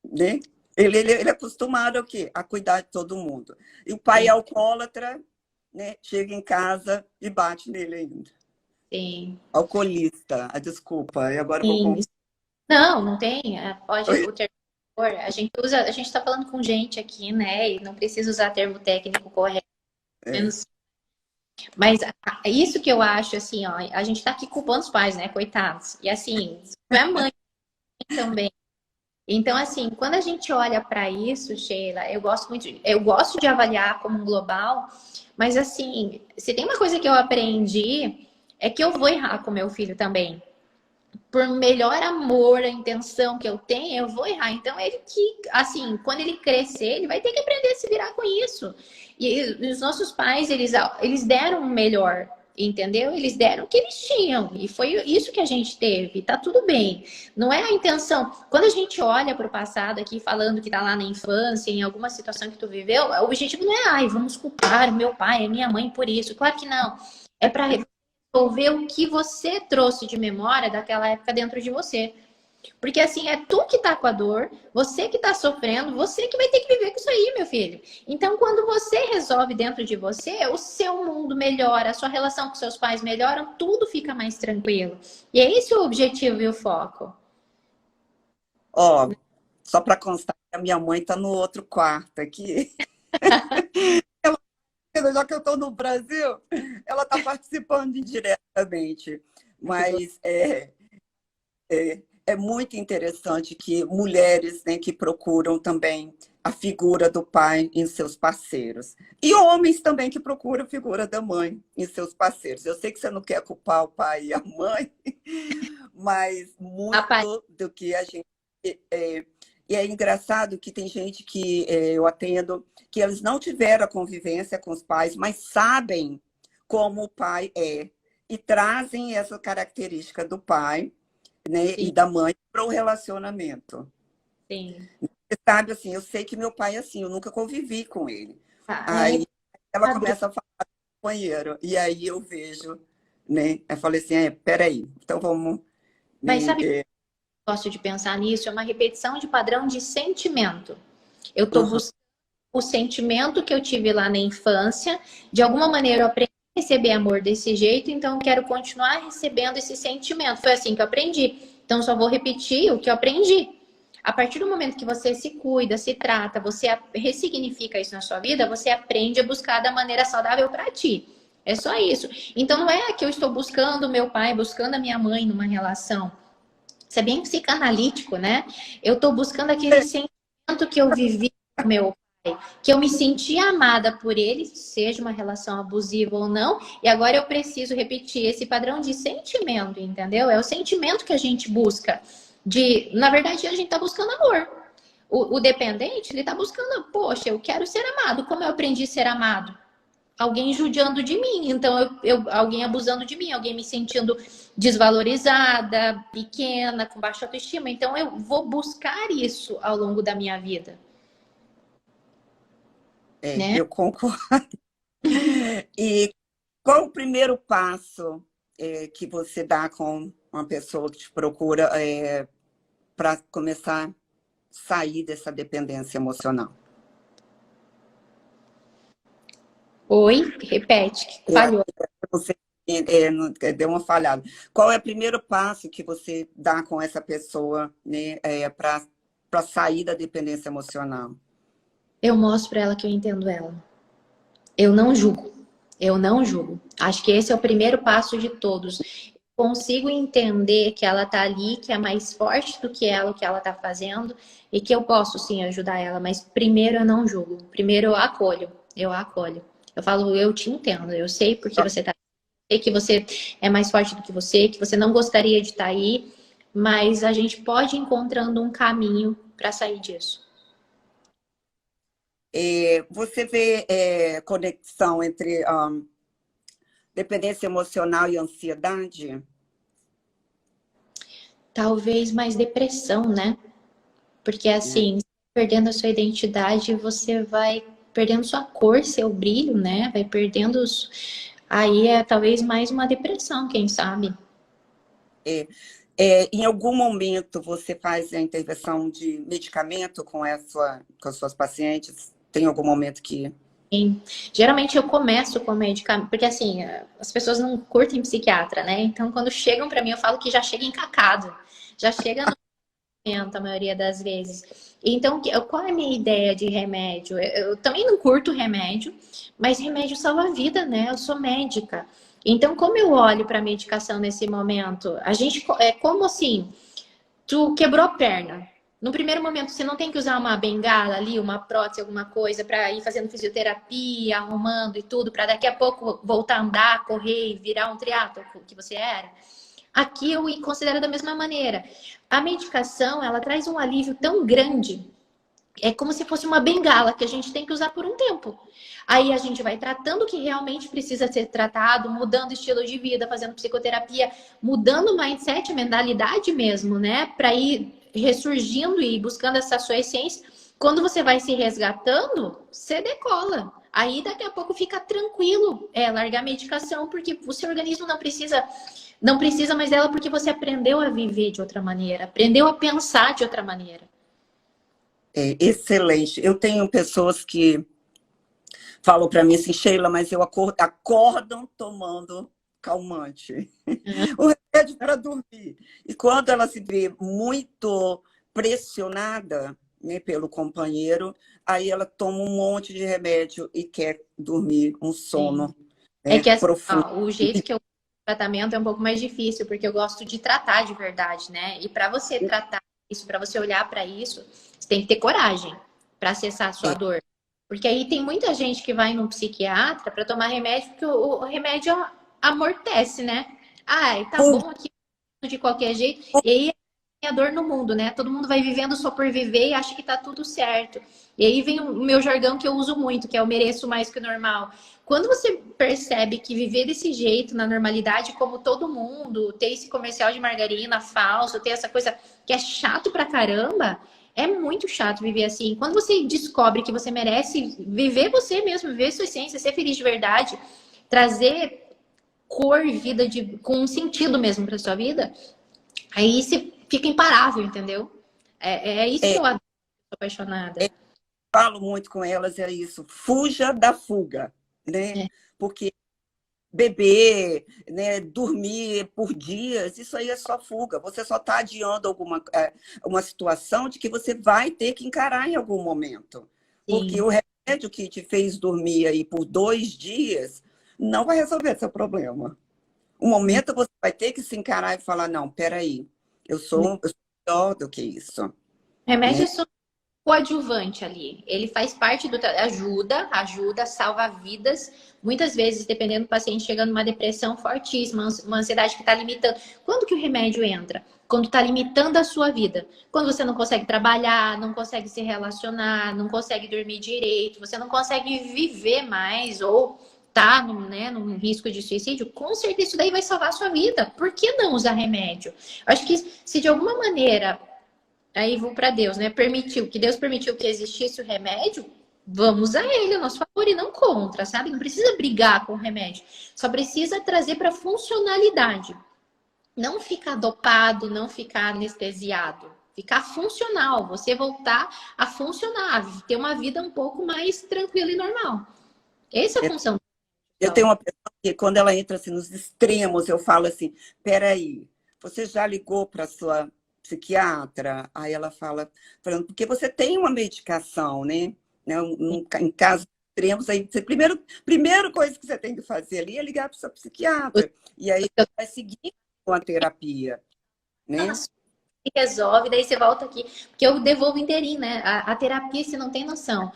né? Ele é acostumado ao quê? A cuidar de todo mundo. E o pai é Sim, alcoólatra, né? Chega em casa e bate nele ainda. sim. Alcoolista, desculpa. E agora eu vou Sim. com... Não, não tem. Pode o termo. A gente usa, a gente está falando com gente aqui, né? E não precisa usar termo técnico correto. É, Mas isso que eu acho, assim, ó, a gente tá aqui culpando os pais, né? Coitados. E assim, não é mãe também. Então, assim, quando a gente olha para isso, Sheila, eu gosto de avaliar como um global, mas assim, se tem uma coisa que eu aprendi, é que eu vou errar com meu filho também. Por melhor amor, a intenção que eu tenho, eu vou errar. Então, ele que, assim, quando ele crescer, ele vai ter que aprender a se virar com isso. E os nossos pais, eles deram o melhor, entendeu? Eles deram o que eles tinham. E foi isso que a gente teve. Tá tudo bem. Não é a intenção. Quando a gente olha para o passado aqui, falando que tá lá na infância, em alguma situação que tu viveu, o objetivo não é, ai, vamos culpar o meu pai, a minha mãe por isso. Claro que não. É para resolver o que você trouxe de memória daquela época dentro de você. Porque assim, é tu que tá com a dor, você que tá sofrendo, você que vai ter que viver com isso aí, meu filho. Então, quando você resolve dentro de você, o seu mundo melhora, a sua relação com seus pais melhora, tudo fica mais tranquilo. E é esse o objetivo e o foco. Ó, só para constar, a minha mãe está no outro quarto aqui. Já que eu estou no Brasil, ela está participando indiretamente. Mas é muito interessante que mulheres, né, que procuram também a figura do pai em seus parceiros. E homens também que procuram a figura da mãe em seus parceiros. Eu sei que você não quer culpar o pai e a mãe, mas Rapaz, muito do que a gente. É, e é engraçado que tem gente que eu atendo que eles não tiveram a convivência com os pais, mas sabem como o pai é. E trazem essa característica do pai, né, e sim, da mãe para o relacionamento. sim. Você sabe, assim, eu sei que meu pai é assim, eu nunca convivi com ele. É Aí ela padrão. começa a falar do banheiro, e aí eu vejo, né? Eu falei assim, peraí, então vamos. Mas Né, sabe, eu gosto de pensar nisso, é uma repetição de padrão de sentimento. Eu estou uhum, buscando o sentimento que eu tive lá na infância, de alguma maneira eu aprendi a receber amor desse jeito, então eu quero continuar recebendo esse sentimento. Foi assim que eu aprendi. Então só vou repetir o que eu aprendi. A partir do momento que você se cuida, se trata, você ressignifica isso na sua vida, você aprende a buscar da maneira saudável para ti. É só isso. Então não é que eu estou buscando o meu pai, buscando a minha mãe numa relação. Isso é bem psicanalítico, né? Eu estou buscando aquele sentimento que eu vivi com meu pai, que eu me senti amada por ele, seja uma relação abusiva ou não, e agora eu preciso repetir esse padrão de sentimento, entendeu? É o sentimento que a gente busca. Na verdade, a gente está buscando amor. O dependente, ele está buscando, poxa, eu quero ser amado. Como eu aprendi a ser amado? Alguém judiando de mim, então alguém abusando de mim, alguém me sentindo desvalorizada, pequena, com baixa autoestima. Então eu vou buscar isso ao longo da minha vida, né? eu concordo. E qual o primeiro passo que você dá com uma pessoa que te procura para começar a sair dessa dependência emocional? Oi, repete, que É, falhou. você deu uma falhada. Qual é o primeiro passo que você dá com essa pessoa, né, para sair da dependência emocional? Eu mostro para ela que eu entendo ela. Eu não julgo. Eu não julgo. Acho que esse é o primeiro passo de todos. Consigo entender que ela tá ali, que é mais forte do que ela, o que ela tá fazendo, e que eu posso sim ajudar ela, mas primeiro eu não julgo. Primeiro eu acolho. Eu acolho. Eu falo, eu te entendo, eu sei porque você tá, sei que você é mais forte do que você não gostaria de estar aí, mas a gente pode ir encontrando um caminho para sair disso. Você vê conexão entre dependência emocional e ansiedade? Talvez mais depressão, né? Porque Né? assim, perdendo a sua identidade, você vai perdendo sua cor, seu brilho, né? Vai perdendo Aí é talvez mais uma depressão, quem sabe? Em algum momento você faz a intervenção de medicamento com as suas pacientes? Tem algum momento que. Sim. Geralmente eu começo com medicamento, porque assim, as pessoas não curtem psiquiatra, né? Então quando chegam para mim, eu falo que já chega encacado, já chega no momento, a maioria das vezes. Então, qual é a minha ideia de remédio? Eu também não curto remédio, mas remédio salva a vida, né? Eu sou médica. Então, como eu olho para a medicação nesse momento? A gente é como assim, tu quebrou a perna. No primeiro momento, você não tem que usar uma bengala ali, uma prótese, alguma coisa, para ir fazendo fisioterapia, arrumando e tudo, para daqui a pouco voltar a andar, correr e virar um triatlo que você era. Aqui eu considero da mesma maneira. A medicação, ela traz um alívio tão grande. É como se fosse uma bengala que a gente tem que usar por um tempo. Aí a gente vai tratando o que realmente precisa ser tratado, mudando estilo de vida, fazendo psicoterapia, mudando o mindset, a mentalidade mesmo, né? Para ir ressurgindo e buscando essa sua essência. Quando você vai se resgatando, você decola. Aí daqui a pouco fica tranquilo, largar a medicação, porque o seu organismo não precisa mais dela, porque você aprendeu a viver de outra maneira, aprendeu a pensar de outra maneira. É excelente. Eu tenho pessoas que falam para mim assim, Sheila, mas eu acordam tomando calmante. O remédio para dormir. E quando ela se vê muito pressionada, né, pelo companheiro, aí ela toma um monte de remédio e quer dormir um Sim. sono, É né, que assim, profundo. ó, o jeito que eu tratamento é um pouco mais difícil, porque eu gosto de tratar de verdade, né? E para você tratar isso, para você olhar para isso, você tem que ter coragem para acessar a sua É, dor. Porque aí tem muita gente que vai num psiquiatra para tomar remédio, porque o remédio amortece, né? Ai, tá por- bom aqui de qualquer jeito. E aí é a dor no mundo, né? Todo mundo vai vivendo só por viver e acha que tá tudo certo. E aí vem o meu jargão que eu uso muito, que é eu mereço mais que o normal. Quando você percebe que viver desse jeito, na normalidade, como todo mundo, ter esse comercial de margarina falso, ter essa coisa que é chato pra caramba, é muito chato viver assim. Quando você descobre que você merece viver você mesmo, viver sua essência, ser feliz de verdade, trazer cor, vida com um sentido mesmo pra sua vida, aí você fica imparável, entendeu? É isso que é, eu adoro, sou apaixonada. falo muito com elas, é isso, fuja da fuga, né? É, Porque beber, né, dormir por dias, isso aí é só fuga. Você só está adiando uma situação de que você vai ter que encarar em algum momento. Porque sim. o remédio que te fez dormir aí por 2 dias não vai resolver seu problema. Um momento você vai ter que se encarar e falar, não, peraí, eu sou melhor do que isso. Remédio Né? é só coadjuvante ali. Ele faz parte do ajuda, salva vidas. Muitas vezes, dependendo do paciente, chegando numa depressão fortíssima, uma ansiedade que está limitando. Quando que o remédio entra? Quando está limitando a sua vida. Quando você não consegue trabalhar, não consegue se relacionar, não consegue dormir direito, você não consegue viver mais ou tá num risco de suicídio, com certeza isso daí vai salvar a sua vida. Por que não usar remédio? Eu acho que se de alguma maneira aí vou para Deus, né? Que Deus permitiu que existisse o remédio, vamos a ele, a nosso favor e não contra, sabe? Não precisa brigar com o remédio, só precisa trazer para funcionalidade. Não ficar dopado, não ficar anestesiado, ficar funcional, você voltar a funcionar, ter uma vida um pouco mais tranquila e normal. Essa é a função. Eu tenho uma pessoa que, quando ela entra assim, nos extremos, eu falo assim: peraí, você já ligou para sua psiquiatra? Aí ela fala, falando, porque você tem uma medicação, né? Em casos extremos, aí você, primeira coisa que você tem que fazer ali é ligar para o seu psiquiatra. E aí você vai seguir com a terapia, né? Se resolve, daí você volta aqui, porque eu devolvo inteirinho, né? A terapia, você não tem noção.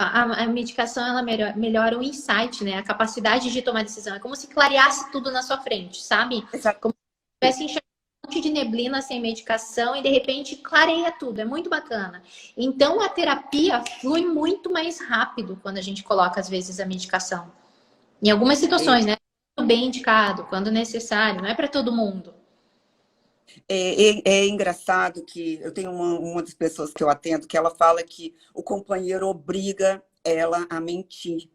A medicação, ela melhora o insight, né? A capacidade de tomar decisão. É como se clareasse tudo na sua frente, sabe? Como se tivesse enxergando um monte de neblina sem medicação e de repente clareia tudo. É muito bacana. Então, a terapia flui muito mais rápido quando a gente coloca, às vezes, a medicação. Em algumas situações, né? Quando bem indicado, quando necessário. Não é para todo mundo. É engraçado que eu tenho uma das pessoas que eu atendo que ela fala que o companheiro obriga ela a mentir,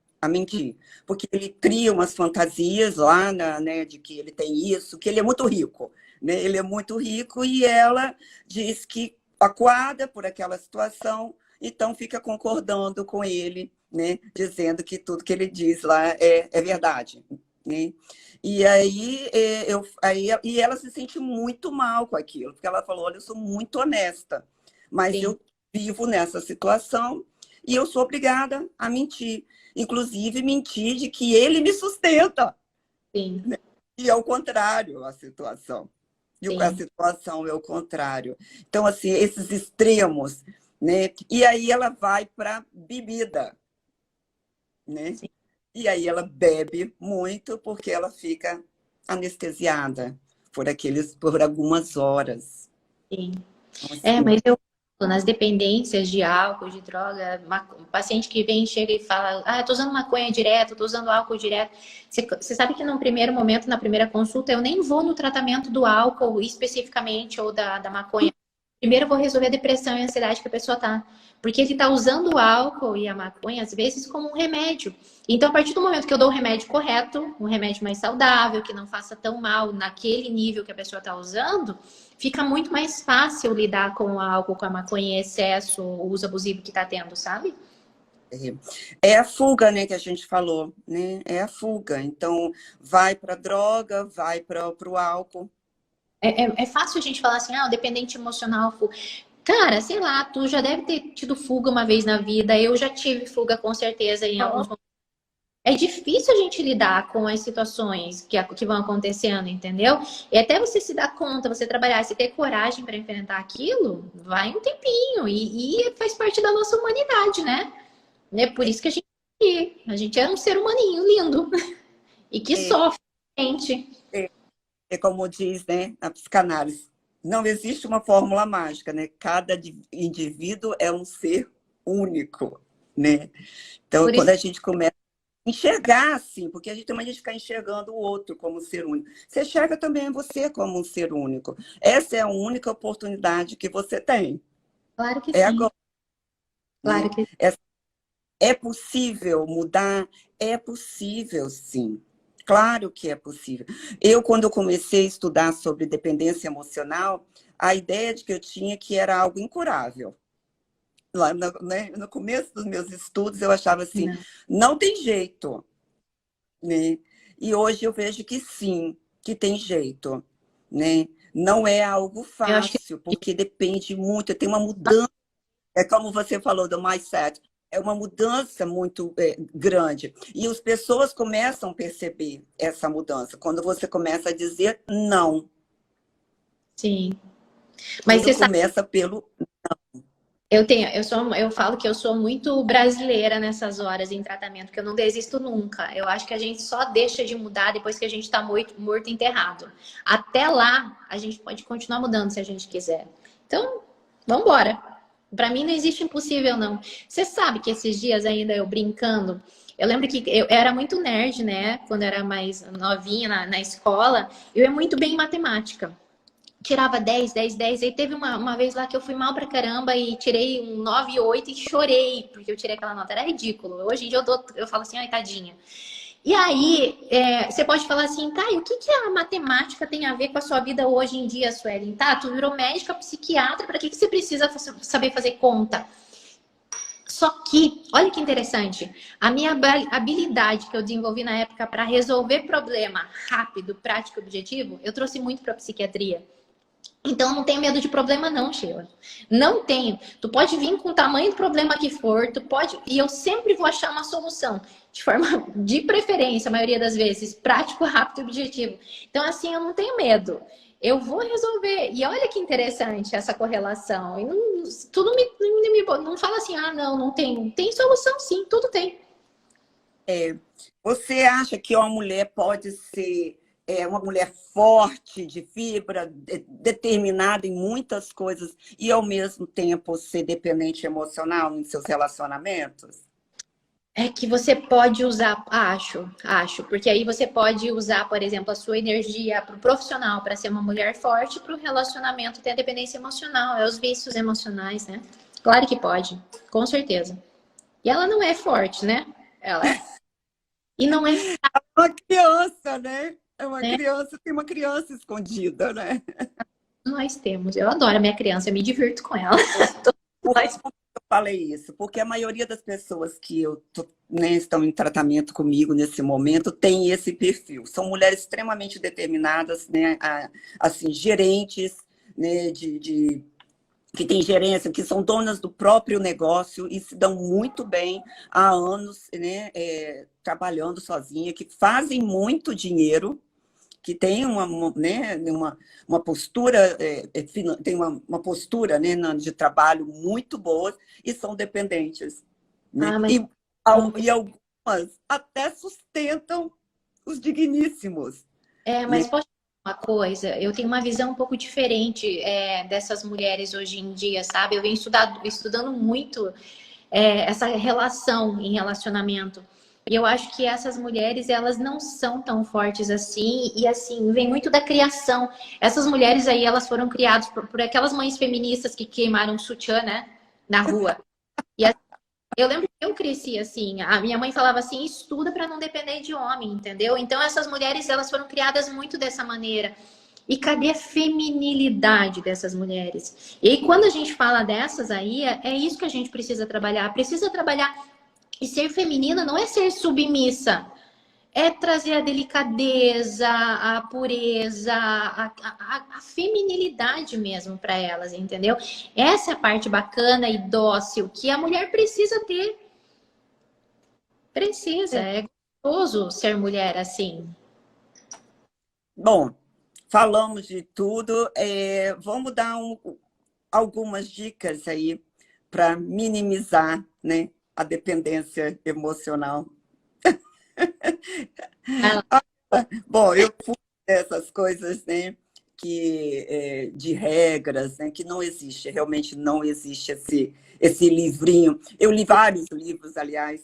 porque ele cria umas fantasias lá, né, de que ele tem isso, que ele é muito rico, né? Ele é muito rico e ela diz que acuada por aquela situação, então fica concordando com ele, né, dizendo que tudo que ele diz lá é verdade, né? E aí, e ela se sente muito mal com aquilo, porque ela falou: olha, eu sou muito honesta, mas Sim, eu vivo nessa situação e eu sou obrigada a mentir. Inclusive, mentir de que ele me sustenta. sim. E ao contrário a situação. E a sim, situação é o contrário. Então, assim, esses extremos, né? E aí ela vai para bebida, né? sim, E aí ela bebe muito porque ela fica anestesiada por algumas horas. sim. Então, É, assim, mas eu nas dependências de álcool, de droga, um paciente que vem, chega e fala, ah, eu tô usando maconha direto, tô usando álcool direto. Você sabe que num primeiro momento, na primeira consulta, eu nem vou no tratamento do álcool especificamente ou da maconha. Primeiro eu vou resolver a depressão e a ansiedade que a pessoa tá. Porque ele tá usando o álcool e a maconha, às vezes, como um remédio. Então, a partir do momento que eu dou o remédio correto, um remédio mais saudável, que não faça tão mal naquele nível que a pessoa tá usando, fica muito mais fácil lidar com o álcool, com a maconha em excesso, o uso abusivo que tá tendo, sabe? é a fuga, né, que a gente falou, né? É a fuga. Então, vai para droga, vai para o álcool. É fácil a gente falar assim, ah, o dependente emocional. Cara, sei lá, tu já deve ter tido fuga uma vez na vida, eu já tive fuga com certeza em alguns momentos. É difícil a gente lidar com as situações que vão acontecendo, entendeu? E até você se dar conta, você trabalhar, você ter coragem para enfrentar aquilo, vai um tempinho. E faz parte da nossa humanidade, né? É por isso que a gente é um ser humaninho lindo e que É, sofre, gente. é, é como diz, né, a psicanálise, não existe uma fórmula mágica, né? Cada indivíduo é um ser único, né? Então, Por quando isso, a gente começa a enxergar assim, porque a gente também fica enxergando o outro como um ser único. Você enxerga também você como um ser único. Essa é a única oportunidade que você tem. claro que É sim, agora, claro né? que É possível mudar? É possível, sim. Claro que é possível. Quando eu comecei a estudar sobre dependência emocional, a ideia de que eu tinha que era algo incurável. Lá no, né, no começo dos meus estudos, eu achava assim, não. não tem jeito, né? E hoje eu vejo que sim, que tem jeito, né? Não é algo Eu acho que fácil, porque depende muito, tem uma mudança. É como você falou do mindset, é uma mudança muito grande. E as pessoas começam a perceber essa mudança quando você começa a dizer não. sim. Mas Tudo você sabe, começa pelo. eu falo que eu sou muito brasileira nessas horas em tratamento, que eu não desisto nunca. Eu acho que a gente só deixa de mudar depois que a gente está morto e enterrado. Até lá, a gente pode continuar mudando se a gente quiser. Então, vamos embora. Para mim não existe impossível, não. Você sabe que esses dias ainda eu brincando, eu lembro que eu era muito nerd, né? Quando eu era mais novinha na escola, eu ia muito bem em matemática. Tirava 10, 10, 10. Aí teve uma vez lá que eu fui mal pra caramba e tirei um 9,8 e chorei, porque eu tirei aquela nota. Era ridículo. Hoje em dia eu falo assim, ai, tadinha. E aí, você pode falar assim, tá, e o que a matemática tem a ver com a sua vida hoje em dia, Suelen? Tá, tu virou médica, psiquiatra, para que você precisa saber fazer conta? Só que, olha que interessante, a minha habilidade que eu desenvolvi na época para resolver problema rápido, prático e objetivo, eu trouxe muito para a psiquiatria. Então, não tenho medo de problema, não, Sheila. Não tenho. Tu pode vir com o tamanho do problema que for, tu pode. E eu sempre vou achar uma solução. De forma, de preferência, a maioria das vezes, prático, rápido e objetivo. Então, assim, eu não tenho medo. Eu vou resolver. E olha que interessante essa correlação. E não, tu não fala assim, ah, não, não tem. Tem solução, sim, tudo tem. Você acha que uma mulher pode ser uma mulher forte, de fibra, determinada em muitas coisas e, ao mesmo tempo, ser dependente emocional em seus relacionamentos? É que você pode usar, acho, porque aí você pode usar, por exemplo, a sua energia para o profissional, para ser uma mulher forte, para o relacionamento ter a dependência emocional, é os vícios emocionais, né? Claro que pode, com certeza. E ela não é forte, né? Ela é. E não é, Uma criança, né? É uma né? criança, tem uma criança escondida, né? Nós temos. Eu adoro a minha criança, eu me divirto com ela. Por que Nós- eu falei isso? Porque a maioria das pessoas que né, estão em tratamento comigo nesse momento tem esse perfil. São mulheres extremamente determinadas, né, assim, gerentes, né, que têm gerência, que são donas do próprio negócio e se dão muito bem há anos, né, trabalhando sozinha, que fazem muito dinheiro que têm né, uma postura, tem uma postura, né, de trabalho muito boa e são dependentes. Né? Ah, mas E algumas até sustentam os digníssimos. Mas Né? posso falar uma coisa? Eu tenho uma visão um pouco diferente dessas mulheres hoje em dia, sabe? Eu venho estudando muito essa relação em relacionamento. E eu acho que essas mulheres, elas não são tão fortes assim. E assim, vem muito da criação. Essas mulheres aí, elas foram criadas por aquelas mães feministas que queimaram sutiã, né? Na rua. E eu lembro que eu cresci assim, a minha mãe falava assim, estuda para não depender de homem, entendeu? Então essas mulheres, elas foram criadas muito dessa maneira. E cadê a feminilidade dessas mulheres? E aí, quando a gente fala dessas aí, é isso que a gente precisa trabalhar. Precisa trabalhar. E ser feminina não é ser submissa. É trazer a delicadeza, a pureza, a feminilidade mesmo para elas, entendeu? Essa é a parte bacana e dócil que a mulher precisa ter. Precisa, é gostoso ser mulher assim. Bom, falamos de tudo. Vamos dar algumas dicas aí para minimizar, né, a dependência emocional. Vai lá. Bom, eu fui dessas coisas, né, de regras, né, que não existe, realmente não existe esse livrinho. Eu li vários livros, aliás,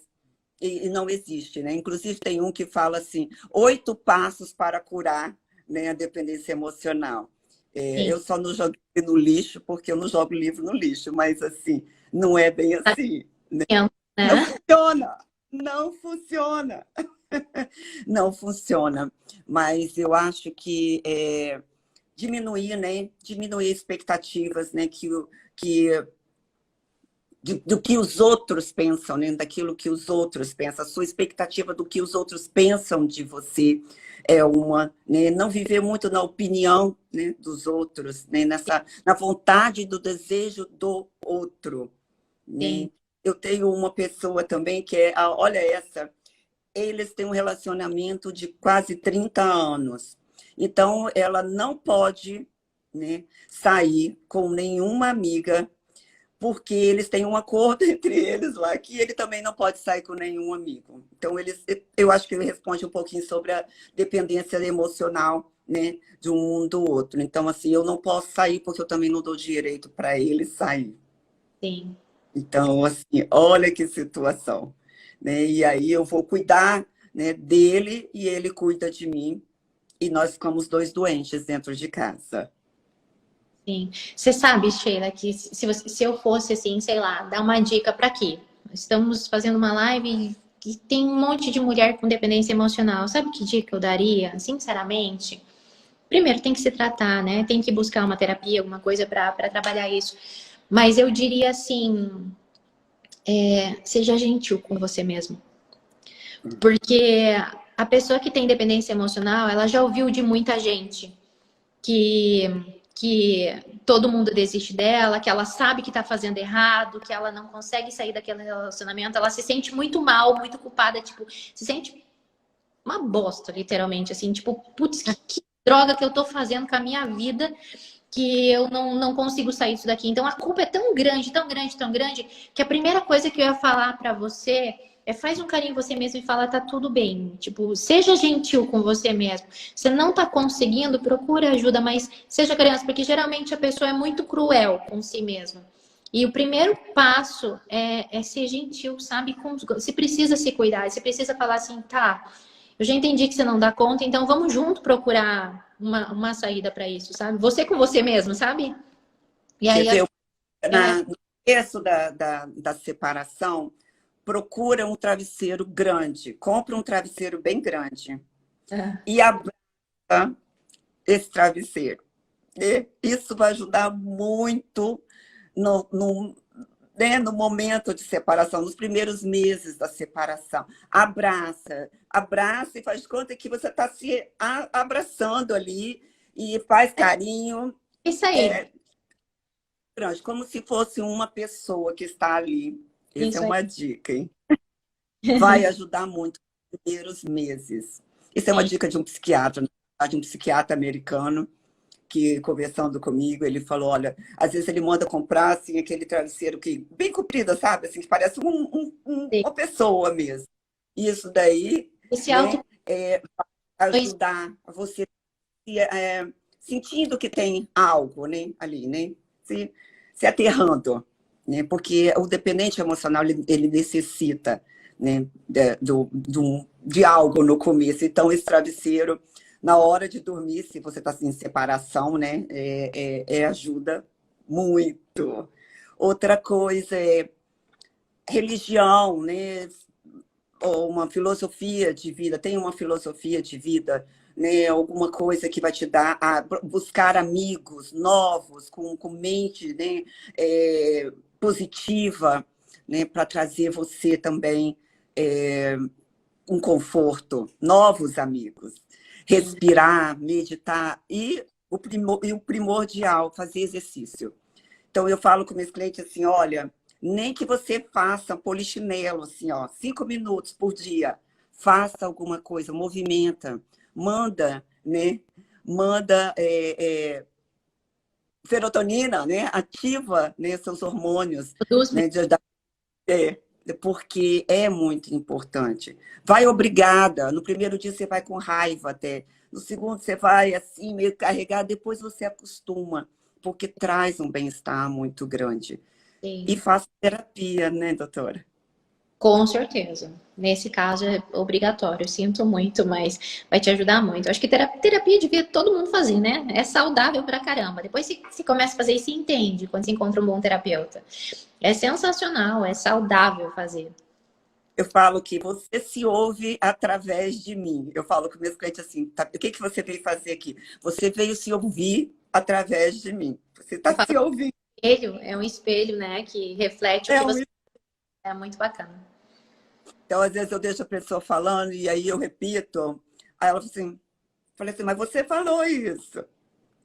e não existe, né? Inclusive tem um que fala assim, 8 passos para curar, né, a dependência emocional. Sim, Eu só não joguei no lixo, porque eu não jogo livro no lixo, mas assim, não é bem tá assim. vendo, Não né? funciona! Não funciona! Não funciona. Mas eu acho que diminuir, né? Diminuir expectativas, né? Do que os outros pensam, né? Daquilo que os outros pensam. A sua expectativa do que os outros pensam de você é uma, né? Não viver muito na opinião, né, dos outros, né? Na vontade do desejo do outro, né? Sim, Eu tenho uma pessoa também que olha essa, eles têm um relacionamento de quase 30 anos. Então, ela não pode, né, sair com nenhuma amiga, porque eles têm um acordo entre eles lá, que ele também não pode sair com nenhum amigo. Então, eu acho que ele responde um pouquinho sobre a dependência emocional, né, de um do outro. Então, assim, eu não posso sair porque eu também não dou direito para ele sair. sim. Então, assim, olha que situação, né? E aí eu vou cuidar, né, dele e ele cuida de mim e nós ficamos dois doentes dentro de casa. Sim. Você sabe, Sheila, que se eu fosse assim, sei lá, dar uma dica para aqui. Estamos fazendo uma live e tem um monte de mulher com dependência emocional. Sabe que dica eu daria? Sinceramente, primeiro tem que se tratar, né? Tem que buscar uma terapia, alguma coisa para trabalhar isso. Mas eu diria assim, seja gentil com você mesmo. Porque a pessoa que tem dependência emocional, ela já ouviu de muita gente que, que todo mundo desiste dela, que ela sabe que está fazendo errado, que ela não consegue sair daquele relacionamento, ela se sente muito mal, muito culpada, tipo, se sente uma bosta, literalmente, assim, tipo, putz, que droga que eu tô fazendo com a minha vida que eu não consigo sair disso daqui. Então a culpa é tão grande, tão grande, tão grande, que a primeira coisa que eu ia falar pra você faz um carinho em você mesmo e fala, tá tudo bem. Tipo, seja gentil com você mesmo. Você não tá conseguindo, procura ajuda, mas seja criança, porque geralmente a pessoa é muito cruel com si mesma. E o primeiro passo é ser gentil, sabe? Você precisa se cuidar, você precisa falar assim, tá, eu já entendi que você não dá conta, então vamos junto procurar uma saída para isso, sabe? Você com você mesmo, sabe? E Quer aí, ver, é, no começo da separação, procura um travesseiro grande, compra um travesseiro bem grande é, e abraça esse travesseiro. E isso vai ajudar muito no, né, no momento de separação, nos primeiros meses da separação. Abraça, abraça e faz de conta que você está se abraçando ali e faz carinho, isso aí. é, grande, como se fosse uma pessoa que está ali. Essa é Isso aí. uma dica, hein? Vai ajudar muito nos primeiros meses. Isso é uma Sim. dica de um psiquiatra, de um psiquiatra americano que, conversando comigo, ele falou, olha, às vezes ele manda comprar, assim, aquele travesseiro que, bem comprido, sabe? Assim, que parece Sim. uma pessoa mesmo. Isso daí, Esse auto... né, ajudar você sentindo que tem algo, né, ali, né? Se aterrando, né? Porque o dependente emocional, ele necessita, né, de algo no começo. Então, esse travesseiro, na hora de dormir, se você está em separação, né, ajuda muito. Outra coisa é religião, né? Ou uma filosofia de vida, tem uma filosofia de vida, né? Alguma coisa que vai te dar a buscar amigos novos, com mente, né? Positiva, né? Para trazer você também um conforto, novos amigos. Respirar, meditar e o primordial, fazer exercício. Então, eu falo com meus clientes assim, olha, nem que você faça polichinelo, assim, ó, 5 minutos por dia, faça alguma coisa, movimenta, manda, né? Manda serotonina, né? Ativa, né, seus hormônios, Produz né? É, porque é muito importante. Vai obrigada. No primeiro dia você vai com raiva até. No segundo você vai assim, meio carregado. Depois você acostuma, porque traz um bem-estar muito grande. E mesmo. faço terapia, né, doutora? Com certeza. Nesse caso é obrigatório. Eu sinto muito, mas vai te ajudar muito. Eu acho que terapia devia todo mundo fazer, né? É saudável pra caramba. Depois se começa a fazer isso, se entende quando se encontra um bom terapeuta. É sensacional, é saudável fazer. Eu falo que você se ouve através de mim. Eu falo com meus clientes assim, tá, o que você veio fazer aqui? Você veio se ouvir através de mim. Você Eu está falo, se ouvindo. espelho, é um espelho, né, que reflete o É que um você é muito bacana. Então, às vezes, eu deixo a pessoa falando e aí eu repito. Aí ela fala assim, falei assim, mas você falou isso,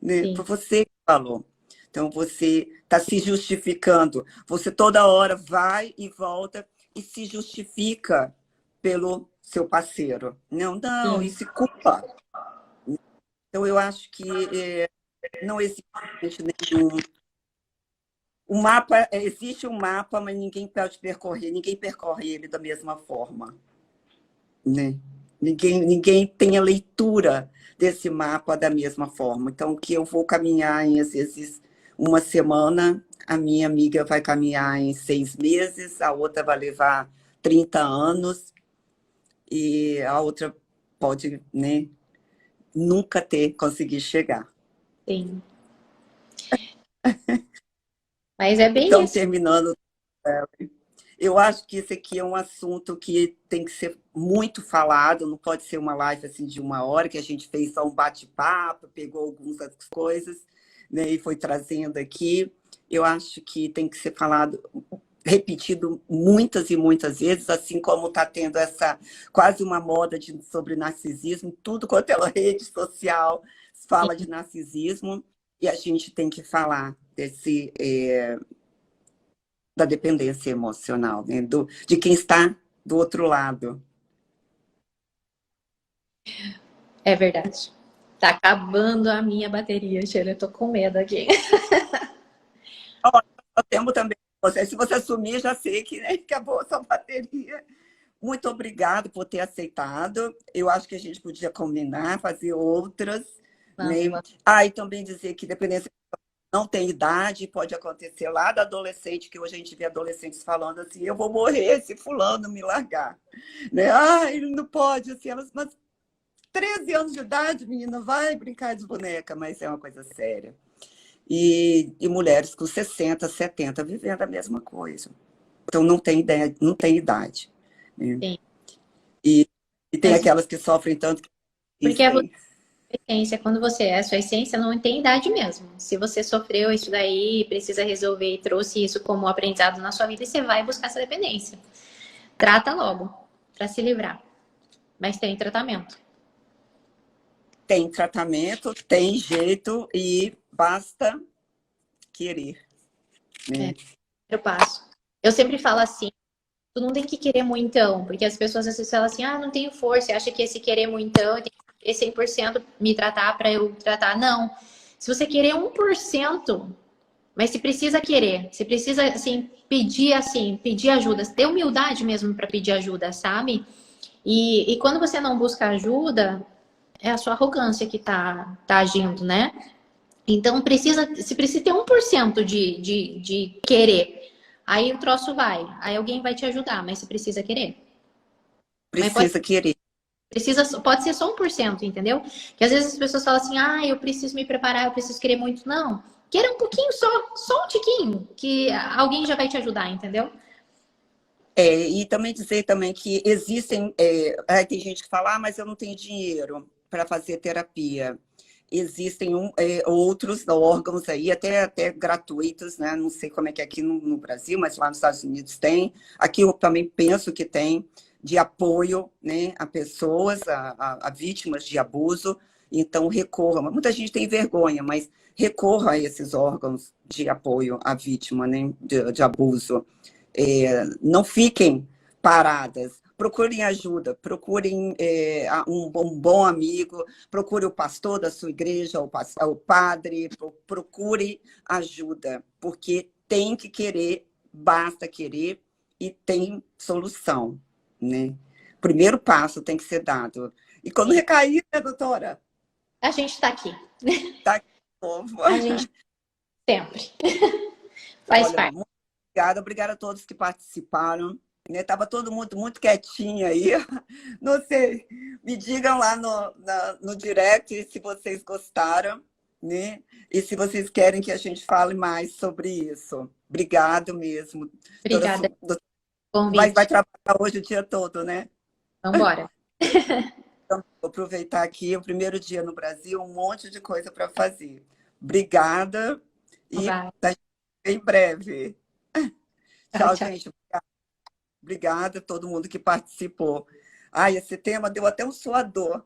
né? Sim. Foi você que falou. Então, você está se justificando. Você toda hora vai e volta e se justifica pelo seu parceiro. Não, não, e Sim. se culpa. Então, eu acho que não existe nenhum. O mapa, existe um mapa, mas ninguém pode percorrer, ninguém percorre ele da mesma forma, né? Ninguém tem a leitura desse mapa da mesma forma. Então, o que eu vou caminhar em, às vezes, uma semana, a minha amiga vai caminhar em 6 meses, a outra vai levar 30 anos, e a outra pode, né, nunca conseguir chegar. Sim. Mas é bem Então, isso. terminando, eu acho que esse aqui é um assunto que tem que ser muito falado, não pode ser uma live assim de 1 hora, que a gente fez só um bate-papo, pegou algumas coisas, né, e foi trazendo aqui. Eu acho que tem que ser falado, repetido muitas e muitas vezes, assim como está tendo essa quase uma moda sobre narcisismo, tudo quanto é rede social fala de narcisismo, e a gente tem que falar da dependência emocional, né? De quem está do outro lado. É verdade. Tá acabando a minha bateria, Sheila. Eu tô com medo aqui. Ó, eu temo também você. Se você sumir, já sei que, né, acabou a sua bateria. Muito obrigado por ter aceitado. Eu acho que a gente podia combinar, fazer outras, Vamos, né? vamos. E também dizer que dependência não tem idade, pode acontecer lá da adolescente, que hoje a gente vê adolescentes falando assim, eu vou morrer se fulano me largar. Né? Ah, ele não pode, assim, mas 13 anos de idade, menina, vai brincar de boneca, mas é uma coisa séria. E mulheres com 60, 70 vivendo a mesma coisa. Então não tem ideia, não tem idade. Né? Sim. E, e tem Mas aquelas que sofrem tanto que porque é existem. essência, quando você é a sua essência, não tem idade mesmo. Se você sofreu isso daí, precisa resolver e trouxe isso como aprendizado na sua vida, você vai buscar essa dependência. Trata logo, para se livrar. Mas tem tratamento. Tem tratamento, tem jeito e basta querer. É, Né? eu passo. Eu sempre falo assim, tu não tem que querer muitão, porque as pessoas às vezes falam assim, ah, não tenho força, acha que esse querer muitão, esse 100% me tratar para eu tratar. Não. Se você querer 1%, mas se precisa querer, se precisa, assim, pedir ajuda, ter humildade mesmo para pedir ajuda, sabe? E quando você não busca ajuda, é a sua arrogância que tá agindo, né? Então, se precisa ter 1% de querer, aí o troço vai. Aí alguém vai te ajudar, mas você precisa querer. Mas Precisa querer. pode ser só 1%, entendeu? Que às vezes as pessoas falam assim, eu preciso me preparar, eu preciso querer muito. Não, queira um pouquinho só um tiquinho, que alguém já vai te ajudar, entendeu? E também dizer também que existem, tem gente que fala, mas eu não tenho dinheiro para fazer terapia. Existem outros órgãos aí, até gratuitos, né? Não sei como é que é aqui no Brasil, mas lá nos Estados Unidos tem. Aqui eu também penso que tem, de apoio, né, a pessoas, a vítimas de abuso. Então, recorra. Muita gente tem vergonha, mas recorra a esses órgãos de apoio à vítima, né, de abuso. Não fiquem paradas, procurem ajuda, procurem um bom amigo, procure o pastor da sua igreja, o padre, procure ajuda, porque tem que querer, basta querer e tem solução, né? O primeiro passo tem que ser dado. E quando recair, né, doutora? A gente está aqui. Tá aqui de novo. A gente sempre. Faz Olha, parte. muito obrigada a todos que participaram. Estava todo mundo muito quietinho aí. Não sei, me digam lá no direct se vocês gostaram, né? E se vocês querem que a gente fale mais sobre isso. Obrigado mesmo. Obrigada pelo Vai convite. trabalhar hoje o dia todo, né? Vamos embora. Então, vou aproveitar aqui o primeiro dia no Brasil, um monte de coisa para fazer. Obrigada e Vai. até em breve. Tchau, Tchau, tchau. gente. Obrigada a todo mundo que participou. Ai, esse tema deu até um suador.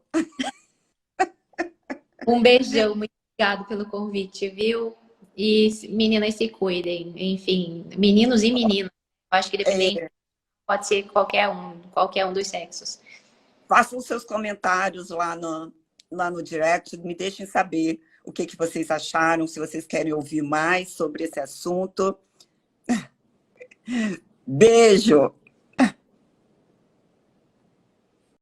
Um beijão, muito obrigado pelo convite, viu? E meninas se cuidem, enfim, meninos e meninas. Eu acho que dependente É, pode ser qualquer um dos sexos. façam seus comentários lá no direct, me deixem saber o que vocês acharam, se vocês querem ouvir mais sobre esse assunto. Beijo!